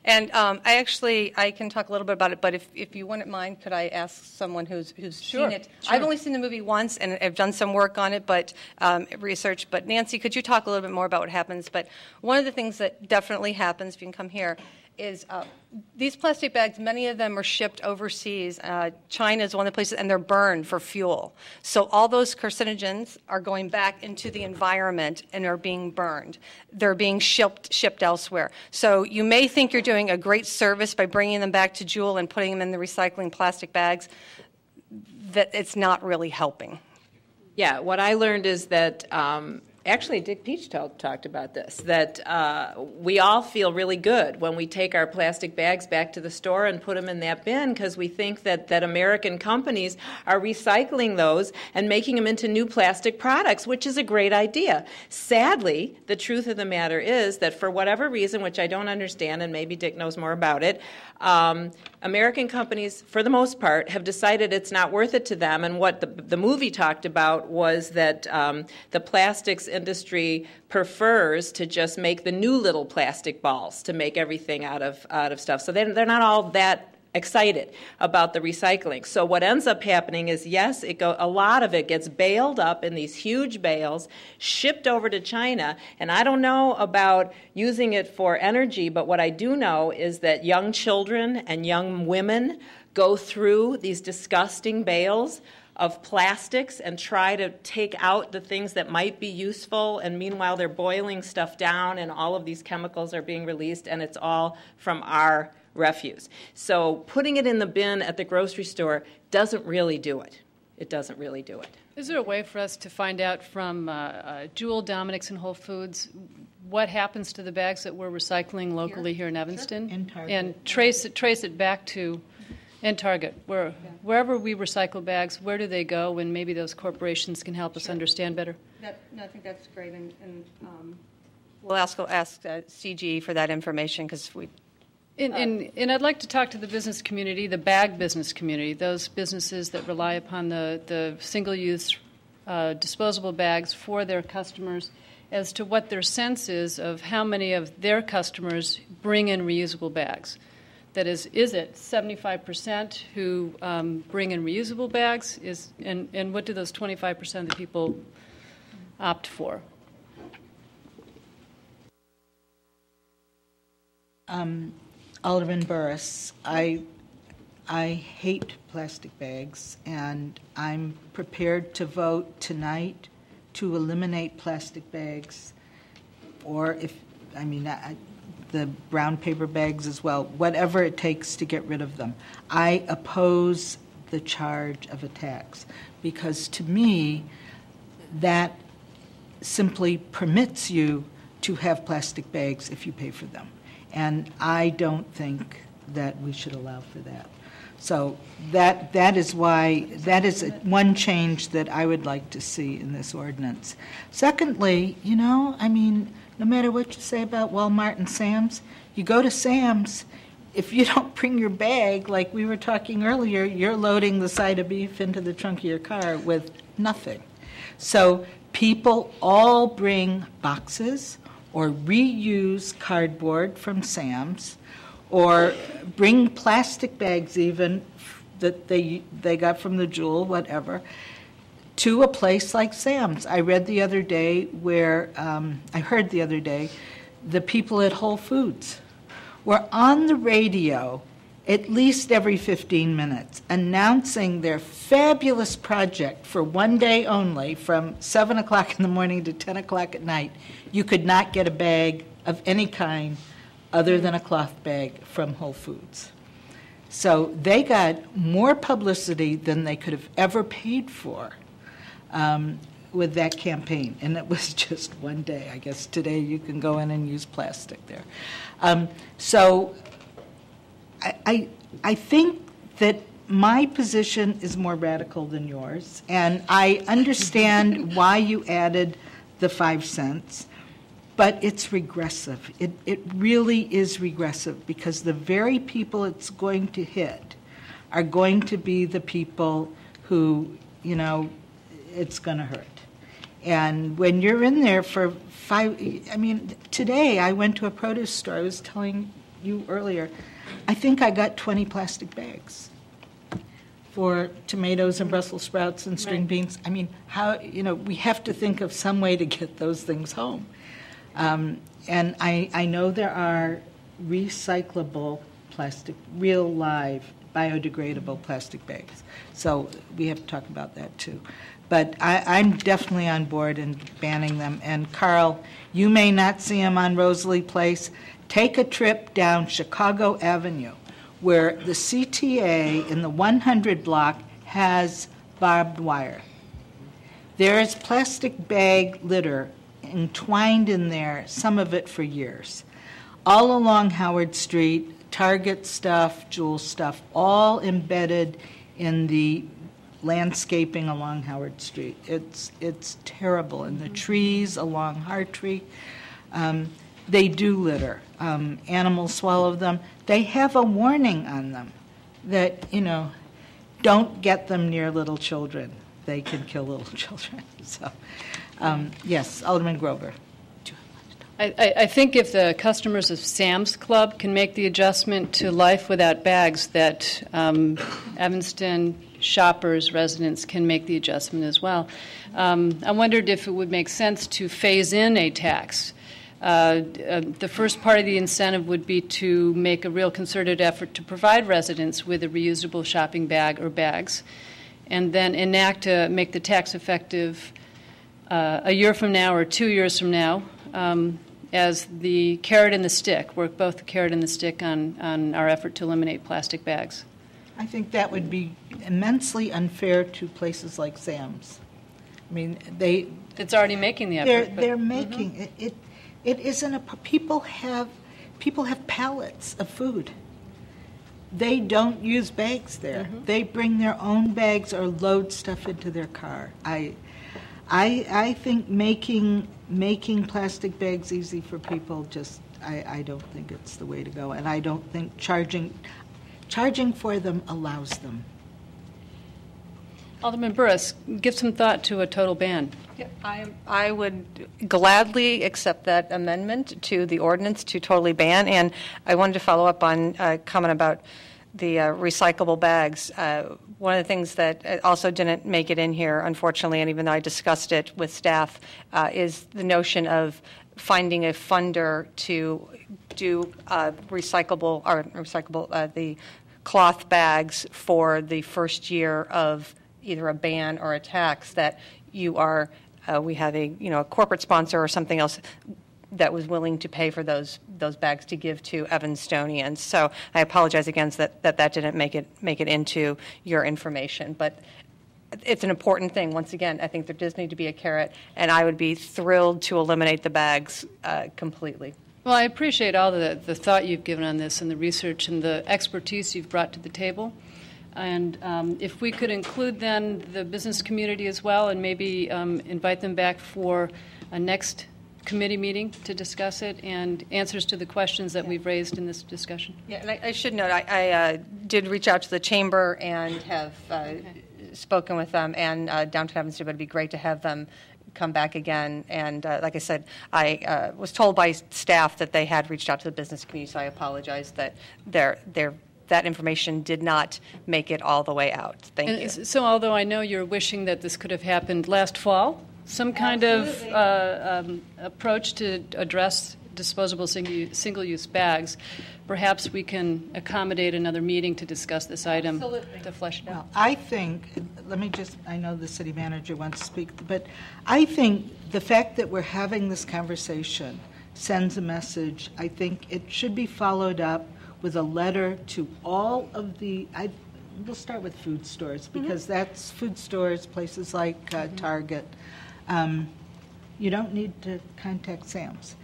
And I can talk a little bit about it, but if you wouldn't mind, could I ask someone who's seen it? Sure. I've only seen the movie once, and I've done some work on it, but research. But Nancy, could you talk a little bit more about what happens? But one of the things that definitely happens, if you can come here, is these plastic bags, many of them are shipped overseas. China is one of the places, and they're burned for fuel. So all those carcinogens are going back into the environment and are being burned. They're being shipped elsewhere. So you may think you're doing a great service by bringing them back to Jewel and putting them in the recycling plastic bags. That it's not really helping. Yeah, what I learned is that actually, Dick Peach talked about this, that we all feel really good when we take our plastic bags back to the store and put them in that bin because we think that American companies are recycling those and making them into new plastic products, which is a great idea. Sadly, the truth of the matter is that for whatever reason, which I don't understand, and maybe Dick knows more about it, American companies, for the most part, have decided it's not worth it to them. And what the movie talked about was that the plastics industry prefers to just make the new little plastic balls to make everything out of stuff. So they're not all that excited about the recycling. So what ends up happening is, yes, a lot of it gets baled up in these huge bales, shipped over to China, and I don't know about using it for energy, but what I do know is that young children and young women go through these disgusting bales of plastics and try to take out the things that might be useful, and meanwhile they're boiling stuff down and all of these chemicals are being released, and it's all from our refuse. So putting it in the bin at the grocery store doesn't really do it. It doesn't really do it. Is there a way for us to find out from Jewel, Dominic's, and Whole Foods what happens to the bags that we're recycling locally here in Evanston? Sure. In Target. And trace it back to, in Target, wherever we recycle bags, where do they go, and maybe those corporations can help us understand better? I think that's great, and we'll ask CG for that information because we... And I'd like to talk to the business community, the bag business community, those businesses that rely upon the single-use disposable bags for their customers, as to what their sense is of how many of their customers bring in reusable bags. That is it 75% who bring in reusable bags? And what do those 25% of the people opt for? Alderman Burris, I hate plastic bags, and I'm prepared to vote tonight to eliminate plastic bags, or the brown paper bags as well, whatever it takes to get rid of them. I oppose the charge of a tax because, to me, that simply permits you to have plastic bags if you pay for them. And I don't think that we should allow for that. So that is one change that I would like to see in this ordinance. Secondly, no matter what you say about Walmart and Sam's, you go to Sam's, if you don't bring your bag, like we were talking earlier, you're loading the side of beef into the trunk of your car with nothing. So people all bring boxes or reuse cardboard from Sam's, or bring plastic bags even that they got from the Jewel, whatever, to a place like Sam's. I heard the other day, the people at Whole Foods were on the radio at least every 15 minutes, announcing their fabulous project for one day only from 7 o'clock in the morning to 10 o'clock at night. You could not get a bag of any kind other than a cloth bag from Whole Foods. So they got more publicity than they could have ever paid for with that campaign. And it was just one day. I guess today you can go in and use plastic there. So I think that my position is more radical than yours, and I understand why you added the 5 cents, but it's regressive. It really is regressive, because the very people it's going to hit are going to be the people who, you know, it's going to hurt. And when you're in there for today I went to a produce store. I was telling you earlier, I think I got 20 plastic bags for tomatoes and Brussels sprouts and string beans. I mean, how, we have to think of some way to get those things home. And I know there are recyclable plastic, real live, biodegradable plastic bags. So we have to talk about that too. But I'm definitely on board in banning them. And Carl, you may not see them on Rosalie Place. Take a trip down Chicago Avenue, where the CTA in the 100 block has barbed wire. There is plastic bag litter entwined in there, some of it for years. All along Howard Street, Target stuff, Jewel stuff, all embedded in the landscaping along Howard Street. It's terrible. And the trees along Hartree, they do litter. Animals swallow them. They have a warning on them that, don't get them near little children. They can kill little children. So, yes, Alderman Grover. I think if the customers of Sam's Club can make the adjustment to life without bags, that Evanston shoppers, residents can make the adjustment as well. I wondered if it would make sense to phase in a tax. The first part of the incentive would be to make a real concerted effort to provide residents with a reusable shopping bag or bags, and then make the tax effective a year from now or 2 years from now, as the carrot and the stick, work both the carrot and the stick on our effort to eliminate plastic bags. I think that would be immensely unfair to places like Sam's. I mean, it's already making the effort. They're making it. It isn't people have pallets of food. They don't use bags there. They bring their own bags or load stuff into their car. I think making plastic bags easy for people, I don't think it's the way to go, and I don't think charging for them allows them. Alderman Burris, give some thought to a total ban. Yeah, I would gladly accept that amendment to the ordinance to totally ban. And I wanted to follow up on a comment about the recyclable bags. One of the things that also didn't make it in here, unfortunately, and even though I discussed it with staff, is the notion of finding a funder to do the cloth bags for the first year of either a ban or a tax, that we have a corporate sponsor or something else that was willing to pay for those bags to give to Evanstonians. So I apologize again that didn't make it into your information, but it's an important thing. Once again, I think there does need to be a carrot, and I would be thrilled to eliminate the bags completely. Well, I appreciate all the thought you've given on this and the research and the expertise you've brought to the table. And if we could include then the business community as well, and maybe invite them back for a next committee meeting to discuss it and answers to the questions that we've raised in this discussion. Yeah, and I should note, I did reach out to the chamber and have spoken with them, and downtown Evanston, but it'd be great to have them come back again. And like I said, I was told by staff that they had reached out to the business community, so I apologize that that information did not make it all the way out. Thank you. So although I know you're wishing that this could have happened last fall, some kind of approach to address disposable single-use bags. Perhaps we can accommodate another meeting to discuss this item. Absolutely. To flesh it out. Well, I think, I know the city manager wants to speak, but I think the fact that we're having this conversation sends a message. I think it should be followed up with a letter to all of we'll start with food stores, because that's food stores, places like Target. You don't need to contact Sam's.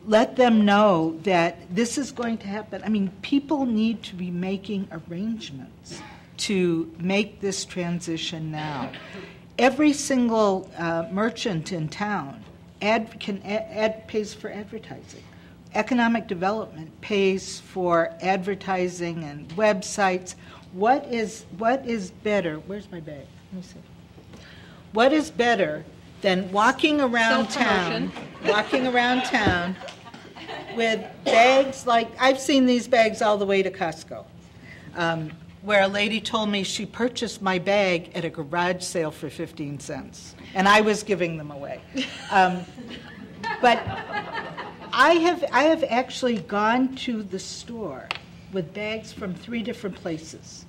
Let them know that this is going to happen. I mean, people need to be making arrangements to make this transition now. Every single merchant in town pays for advertising. Economic development pays for advertising and websites. What is better? Where's my bag? Let me see. What is better than walking around town with bags like, I've seen these bags all the way to Costco, where a lady told me she purchased my bag at a garage sale for 15 cents, and I was giving them away. But I have actually gone to the store with bags from 3 different places.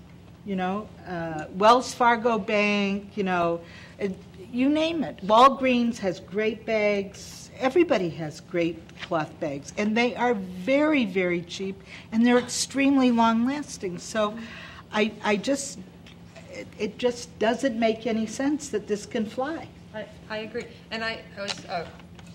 Wells Fargo Bank, you name it. Walgreens has great bags. Everybody has great cloth bags, and they are very, very cheap, and they're extremely long-lasting. So it just doesn't make any sense that this can fly. I agree. And I was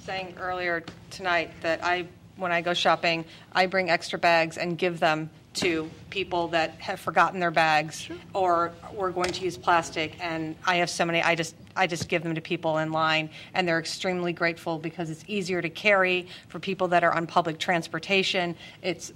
saying earlier tonight that when I go shopping, I bring extra bags and give them to people that have forgotten their bags or we're going to use plastic, and I have so many, I just give them to people in line, and they're extremely grateful because it's easier to carry for people that are on public transportation. It's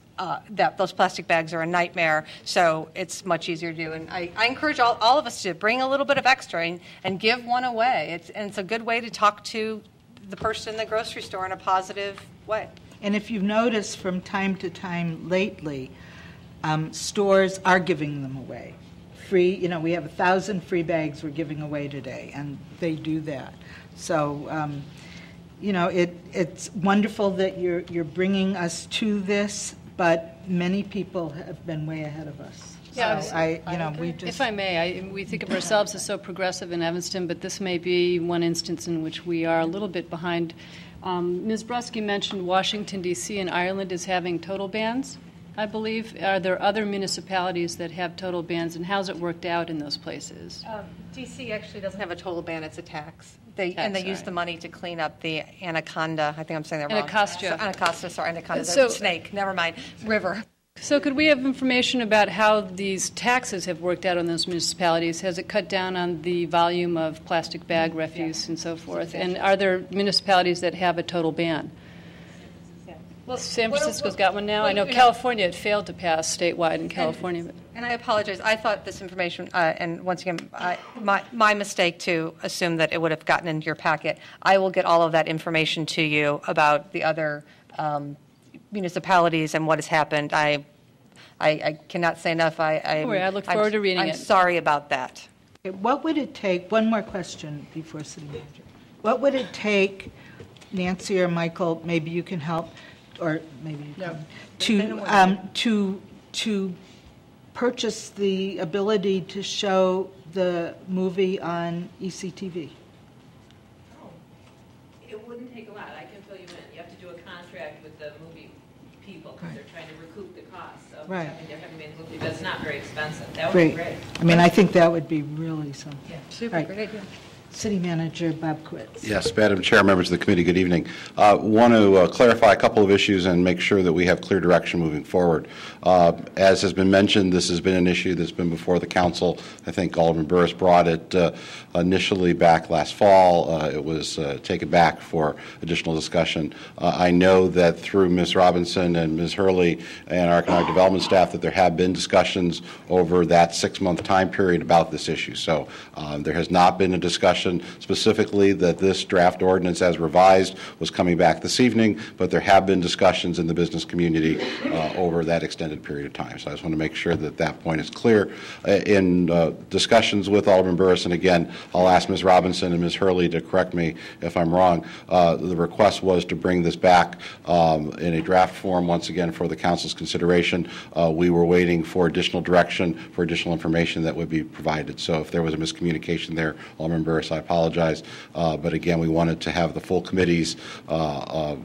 those plastic bags are a nightmare, so it's much easier to do. And I encourage all of us to bring a little bit of extra and give one away. It's a good way to talk to the person in the grocery store in a positive way. And if you've noticed from time to time lately, stores are giving them away. Free, we have 1,000 free bags we're giving away today, and they do that. So, it's wonderful that you're bringing us to this, but many people have been way ahead of us. Yeah, so if I may, we think of ourselves as so progressive in Evanston, but this may be one instance in which we are a little bit behind. Ms. Brusky mentioned Washington, D.C. and Ireland is having total bans, I believe. Are there other municipalities that have total bans, and how's it worked out in those places? D.C. actually doesn't have a total ban, it's a tax. They use the money to clean up the Anaconda, I think I'm saying that wrong. Anaconda, snake, never mind, river. So could we have information about how these taxes have worked out on those municipalities? Has it cut down on the volume of plastic bag refuse and so forth? And are there municipalities that have a total ban? Well, San Francisco's got one now. I know California, it failed to pass statewide in California. And I apologize. I thought this information, and once again, my mistake to assume that it would have gotten into your packet. I will get all of that information to you about the other municipalities and what has happened. I cannot say enough. I look forward to reading it. I'm sorry about that. What would it take, one more question before City Manager. What would it take, Nancy or Michael, maybe you can help, or maybe you can, to purchase the ability to show the movie on ECTV? It wouldn't take a lot. I can fill you in. You have to do a contract with the movie people because they're trying to recoup the costs of having made the movie, but it's not very expensive. That would be great. I mean, I think that would be really something. Yeah, super, great idea. City Manager Bob Quitz. Yes, Madam Chair, members of the committee, good evening. Want to clarify a couple of issues and make sure that we have clear direction moving forward. As has been mentioned, this has been an issue that's been before the council. I think Alderman Burris brought it initially back last fall. It was taken back for additional discussion. I know that through Ms. Robinson and Ms. Hurley and our economic development staff that there have been discussions over that 6-month time period about this issue. So there has not been a discussion discussion specifically that this draft ordinance as revised was coming back this evening, but there have been discussions in the business community over that extended period of time. So I just want to make sure that that point is clear. In discussions with Alderman Burris, and again, I'll ask Ms. Robinson and Ms. Hurley to correct me if I'm wrong, the request was to bring this back in a draft form once again for the council's consideration. We were waiting for additional direction, for additional information that would be provided. So if there was a miscommunication there, Alderman Burris, I apologize. But again, we wanted to have the full committee's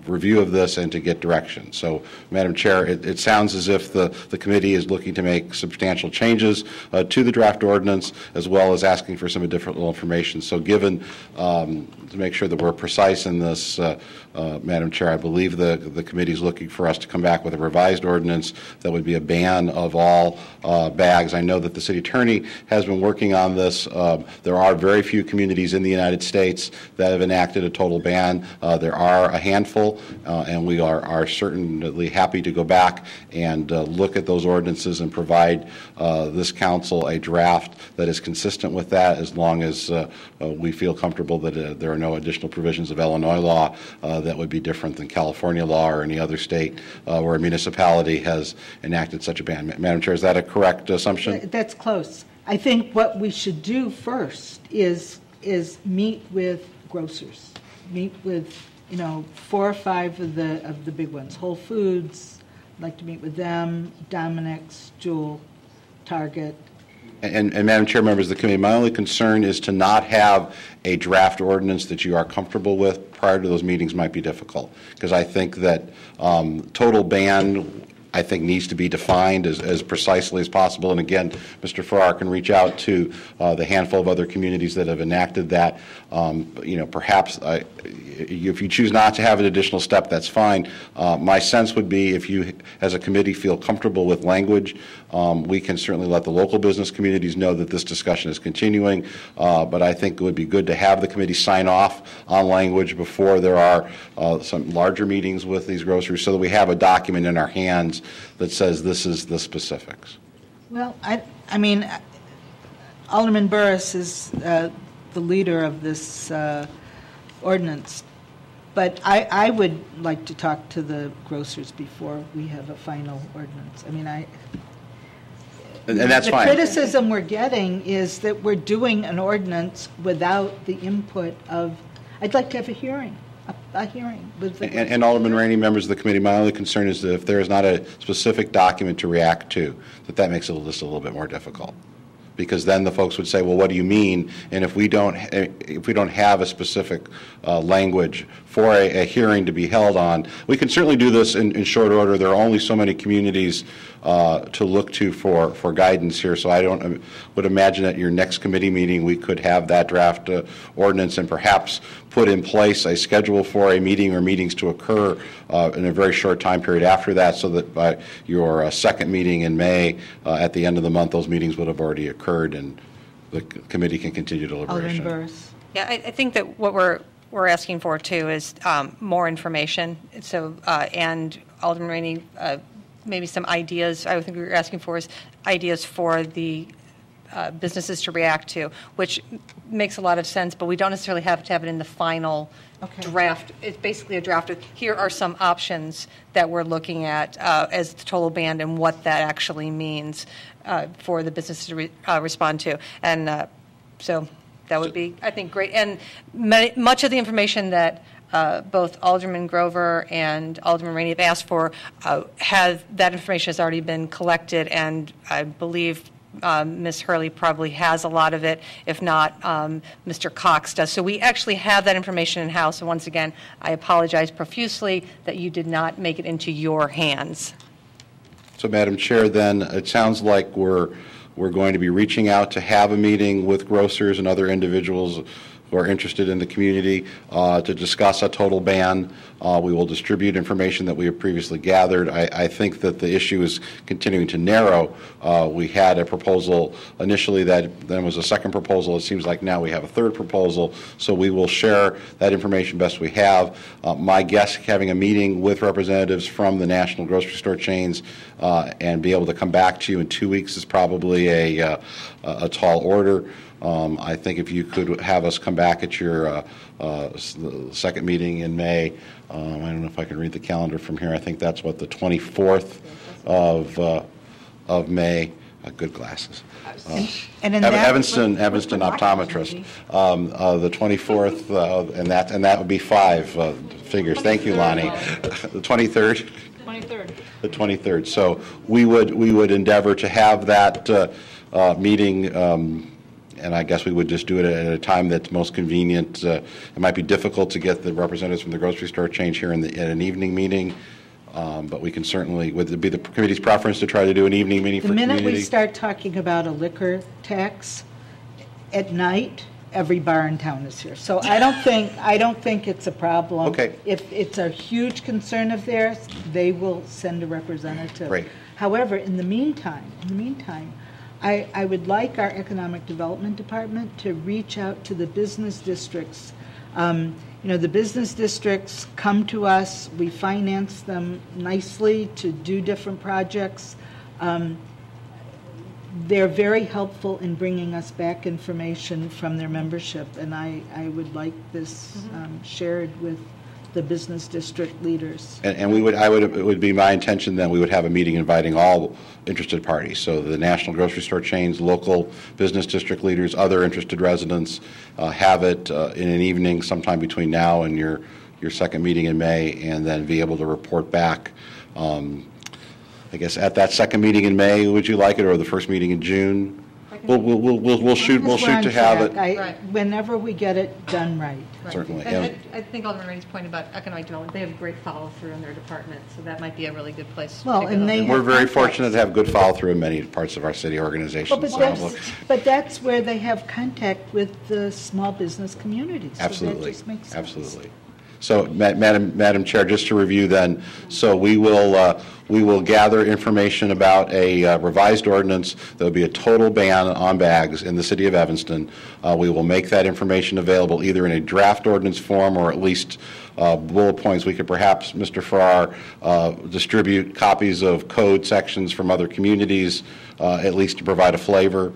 review of this and to get direction. So, Madam Chair, it sounds as if the committee is looking to make substantial changes to the draft ordinance, as well as asking for some additional information. So given, to make sure that we're precise in this, Madam Chair, I believe the committee is looking for us to come back with a revised ordinance that would be a ban of all bags. I know that the city attorney has been working on this. There are very few communities in the United States that have enacted a total ban. There are a handful, and we are certainly happy to go back and look at those ordinances and provide this council a draft that is consistent with that, as long as we feel comfortable that there are no additional provisions of Illinois law that would be different than California law or any other state where a municipality has enacted such a ban. Madam Chair, is that a correct assumption? That's close. I think what we should do first is meet with grocers, meet with 4 or 5 of the big ones. Whole Foods, I'd like to meet with them. Dominic's, Jewel, Target. And Madam Chair, members of the committee, my only concern is to not have a draft ordinance that you are comfortable with prior to those meetings might be difficult, because I think that total ban, I think, needs to be defined as precisely as possible. And again, Mr. Farrar can reach out to the handful of other communities that have enacted that. Perhaps if you choose not to have an additional step, that's fine. My sense would be, if you, as a committee, feel comfortable with language, we can certainly let the local business communities know that this discussion is continuing. But I think it would be good to have the committee sign off on language before there are some larger meetings with these groceries, so that we have a document in our hands that says this is the specifics. Well, I mean, Alderman Burris is the leader of this ordinance, but I would like to talk to the grocers before we have a final ordinance. I mean, and that's fine. The criticism we're getting is that we're doing an ordinance without the input of, I'd like to have a hearing. A hearing. And Alderman Rainey, members of the committee, my only concern is that if there is not a specific document to react to, that makes it just a little bit more difficult. Because then the folks would say, well, what do you mean? And if we don't have a specific language for a hearing to be held on, we can certainly do this in short order. There are only so many communities to look to for guidance here. So I would imagine at your next committee meeting we could have that draft ordinance and perhaps put in place a schedule for a meeting or meetings to occur in a very short time period after that, so that by your second meeting in May, at the end of the month, those meetings would have already occurred and the committee can continue deliberation. Alderman Burris. Yeah, I think that what we're asking for too is more information. So and Alderman Rainey, maybe some ideas. I think we were asking for is ideas for the businesses to react to, which makes a lot of sense, but we don't necessarily have to have it in the final draft. It's basically a draft of, here are some options that we're looking at as the total ban and what that actually means for the businesses to respond to. And so that would be, I think, great. And much of the information that both Alderman Grover and Alderman Rainey have asked for, that information has already been collected, and I believe Ms. Hurley probably has a lot of it. If not, Mr. Cox does. So we actually have that information in-house. And once again, I apologize profusely that you did not make it into your hands. So, Madam Chair, then it sounds like we're going to be reaching out to have a meeting with grocers and other individuals who are interested in the community to discuss a total ban. We will distribute information that we have previously gathered. I think that the issue is continuing to narrow. We had a proposal initially that then was a second proposal. It seems like now we have a third proposal. So we will share that information best we have. My guess, having a meeting with representatives from the national grocery store chains and be able to come back to you in 2 weeks is probably a tall order. I think if you could have us come back at your second meeting in May, I don't know if I can read the calendar from here. I think that's what, the 24th of May. Good glasses. And in Evanston optometrist. The 24th, and that would be 5 figures. Thank you, Lonnie. The 23rd. 23rd. The 23rd. So we would endeavor to have that meeting, and I guess we would just do it at a time that's most convenient. It might be difficult to get the representatives from the grocery store change here at an evening meeting. But we can certainly, would it be the committee's preference to try to do an evening meeting for community? The minute we start talking about a liquor tax at night, every bar in town is here. So I don't think it's a problem. Okay. If it's a huge concern of theirs, they will send a representative. Great. However, in the meantime, I would like our Economic Development Department to reach out to the business districts. The business districts come to us, we finance them nicely to do different projects. They're very helpful in bringing us back information from their membership, and I would like this shared with the business district leaders. And it would be my intention then we would have a meeting inviting all interested parties. So the national grocery store chains, local business district leaders, other interested residents, have it in an evening sometime between now and your second meeting in May, and then be able to report back. I guess at that second meeting in May, would you like it, or the first meeting in June? We'll shoot to have it. Whenever we get it done right. Certainly. And I think Alderman Rainey's point about economic development, they have great follow-through in their department, so that might be a really good place to Well, and go. We're very fortunate to have good follow-through in many parts of our city organizations. But that's where they have contact with the small business communities. Absolutely. So that just makes sense. Absolutely. So, Madam Chair, just to review then, so we will gather information about a revised ordinance. There will be a total ban on bags in the city of Evanston. We will make that information available either in a draft ordinance form or at least bullet points. We could perhaps, Mr. Farrar, distribute copies of code sections from other communities, at least to provide a flavor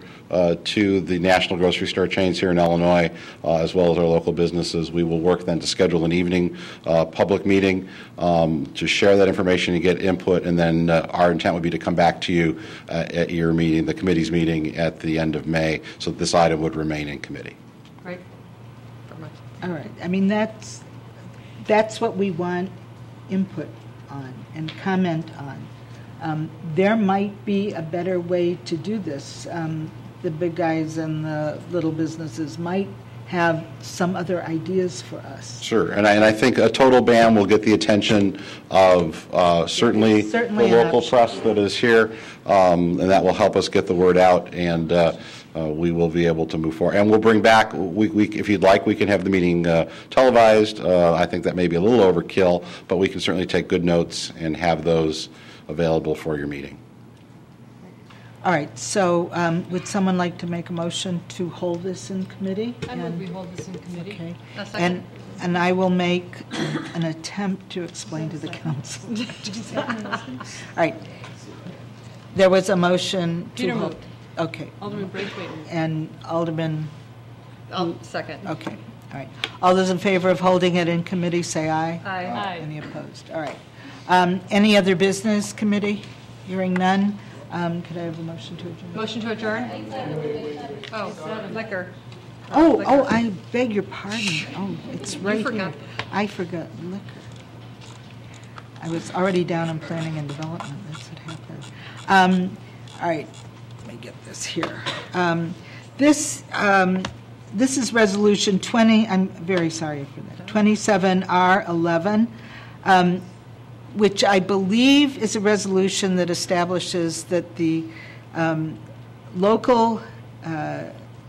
to the national grocery store chains here in Illinois, as well as our local businesses. We will work then to schedule an evening public meeting to share that information and get input, and then our intent would be to come back to you at your meeting, the committee's meeting at the end of May, so this item would remain in committee. Right. All right. I mean, that's what we want input on and comment on. There might be a better way to do this. The big guys and the little businesses might have some other ideas for us. Sure, and I think a total ban will get the attention of certainly the local press that is here, and that will help us get the word out, and we will be able to move forward. And we'll bring back, if you'd like, we can have the meeting televised. I think that may be a little overkill, but we can certainly take good notes and have those available for your meeting. All right, so would someone like to make a motion to hold this in committee? I move we hold this in committee. Okay. A second. And I will make an attempt to explain to the council. All right. There was a motion to Peter hold. moved. Okay. Alderman Braithwaite. And Alderman, I'll second. okay, all right. All those in favor of holding it in committee, say aye. Aye. Aye. Any opposed? All right. Any other business, committee? Hearing none. Could I have a motion to adjourn? Motion to adjourn? Oh, liquor. Oh, I beg your pardon. Oh, it's right here. forgot. I forgot liquor. I was already down on planning and development. That's what happened. All right, let me get this here. This is resolution 20, I'm very sorry for that, 27R11, which I believe is a resolution that establishes that the local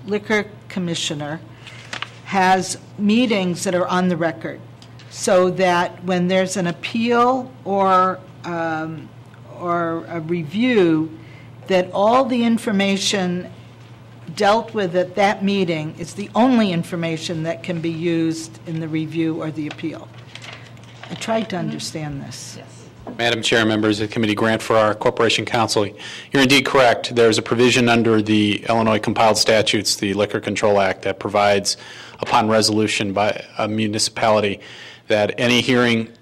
liquor commissioner has meetings that are on the record, so that when there's an appeal or a review, that all the information dealt with at that meeting is the only information that can be used in the review or the appeal. I tried to understand this. Yes. Madam Chair, members of the committee, Grant for our Corporation Counsel. You're indeed correct. There's a provision under the Illinois compiled statutes, the Liquor Control Act, that provides, upon resolution by a municipality, that any hearing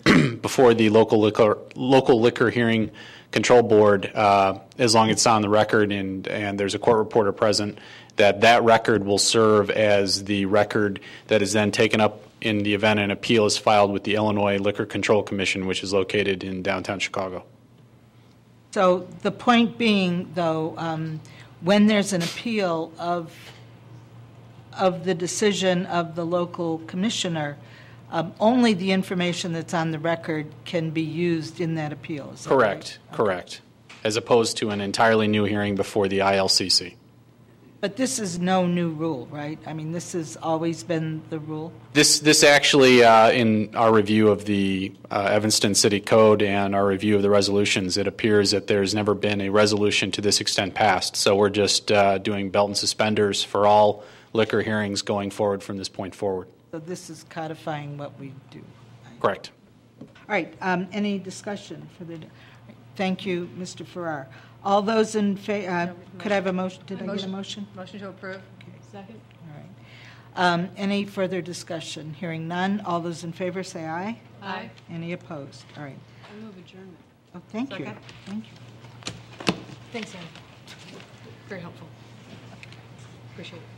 before the local liquor hearing control board, as long as it's on the record and there's a court reporter present, that record will serve as the record that is then taken up in the event an appeal is filed with the Illinois Liquor Control Commission, which is located in downtown Chicago. So the point being, though, when there's an appeal of the decision of the local commissioner, only the information that's on the record can be used in that appeal. Is that Correct, right? correct. As opposed to an entirely new hearing before the ILCC. But this is no new rule, right? I mean, this has always been the rule? This actually, in our review of the Evanston City Code and our review of the resolutions, it appears that there's never been a resolution to this extent passed. So we're just doing belt and suspenders for all liquor hearings going forward from this point forward. So this is codifying what we do. Correct. All right, any discussion for the, thank you, Mr. Farrar. All those in favor, could I have a motion? Did I get a motion? Motion to approve. Okay. Second? All right. Any further discussion? Hearing none, all those in favor say aye. Aye. Any opposed? All right. I move adjournment. Oh, thank you. Second. Thank you. Thanks, Ann. Very helpful. Appreciate it.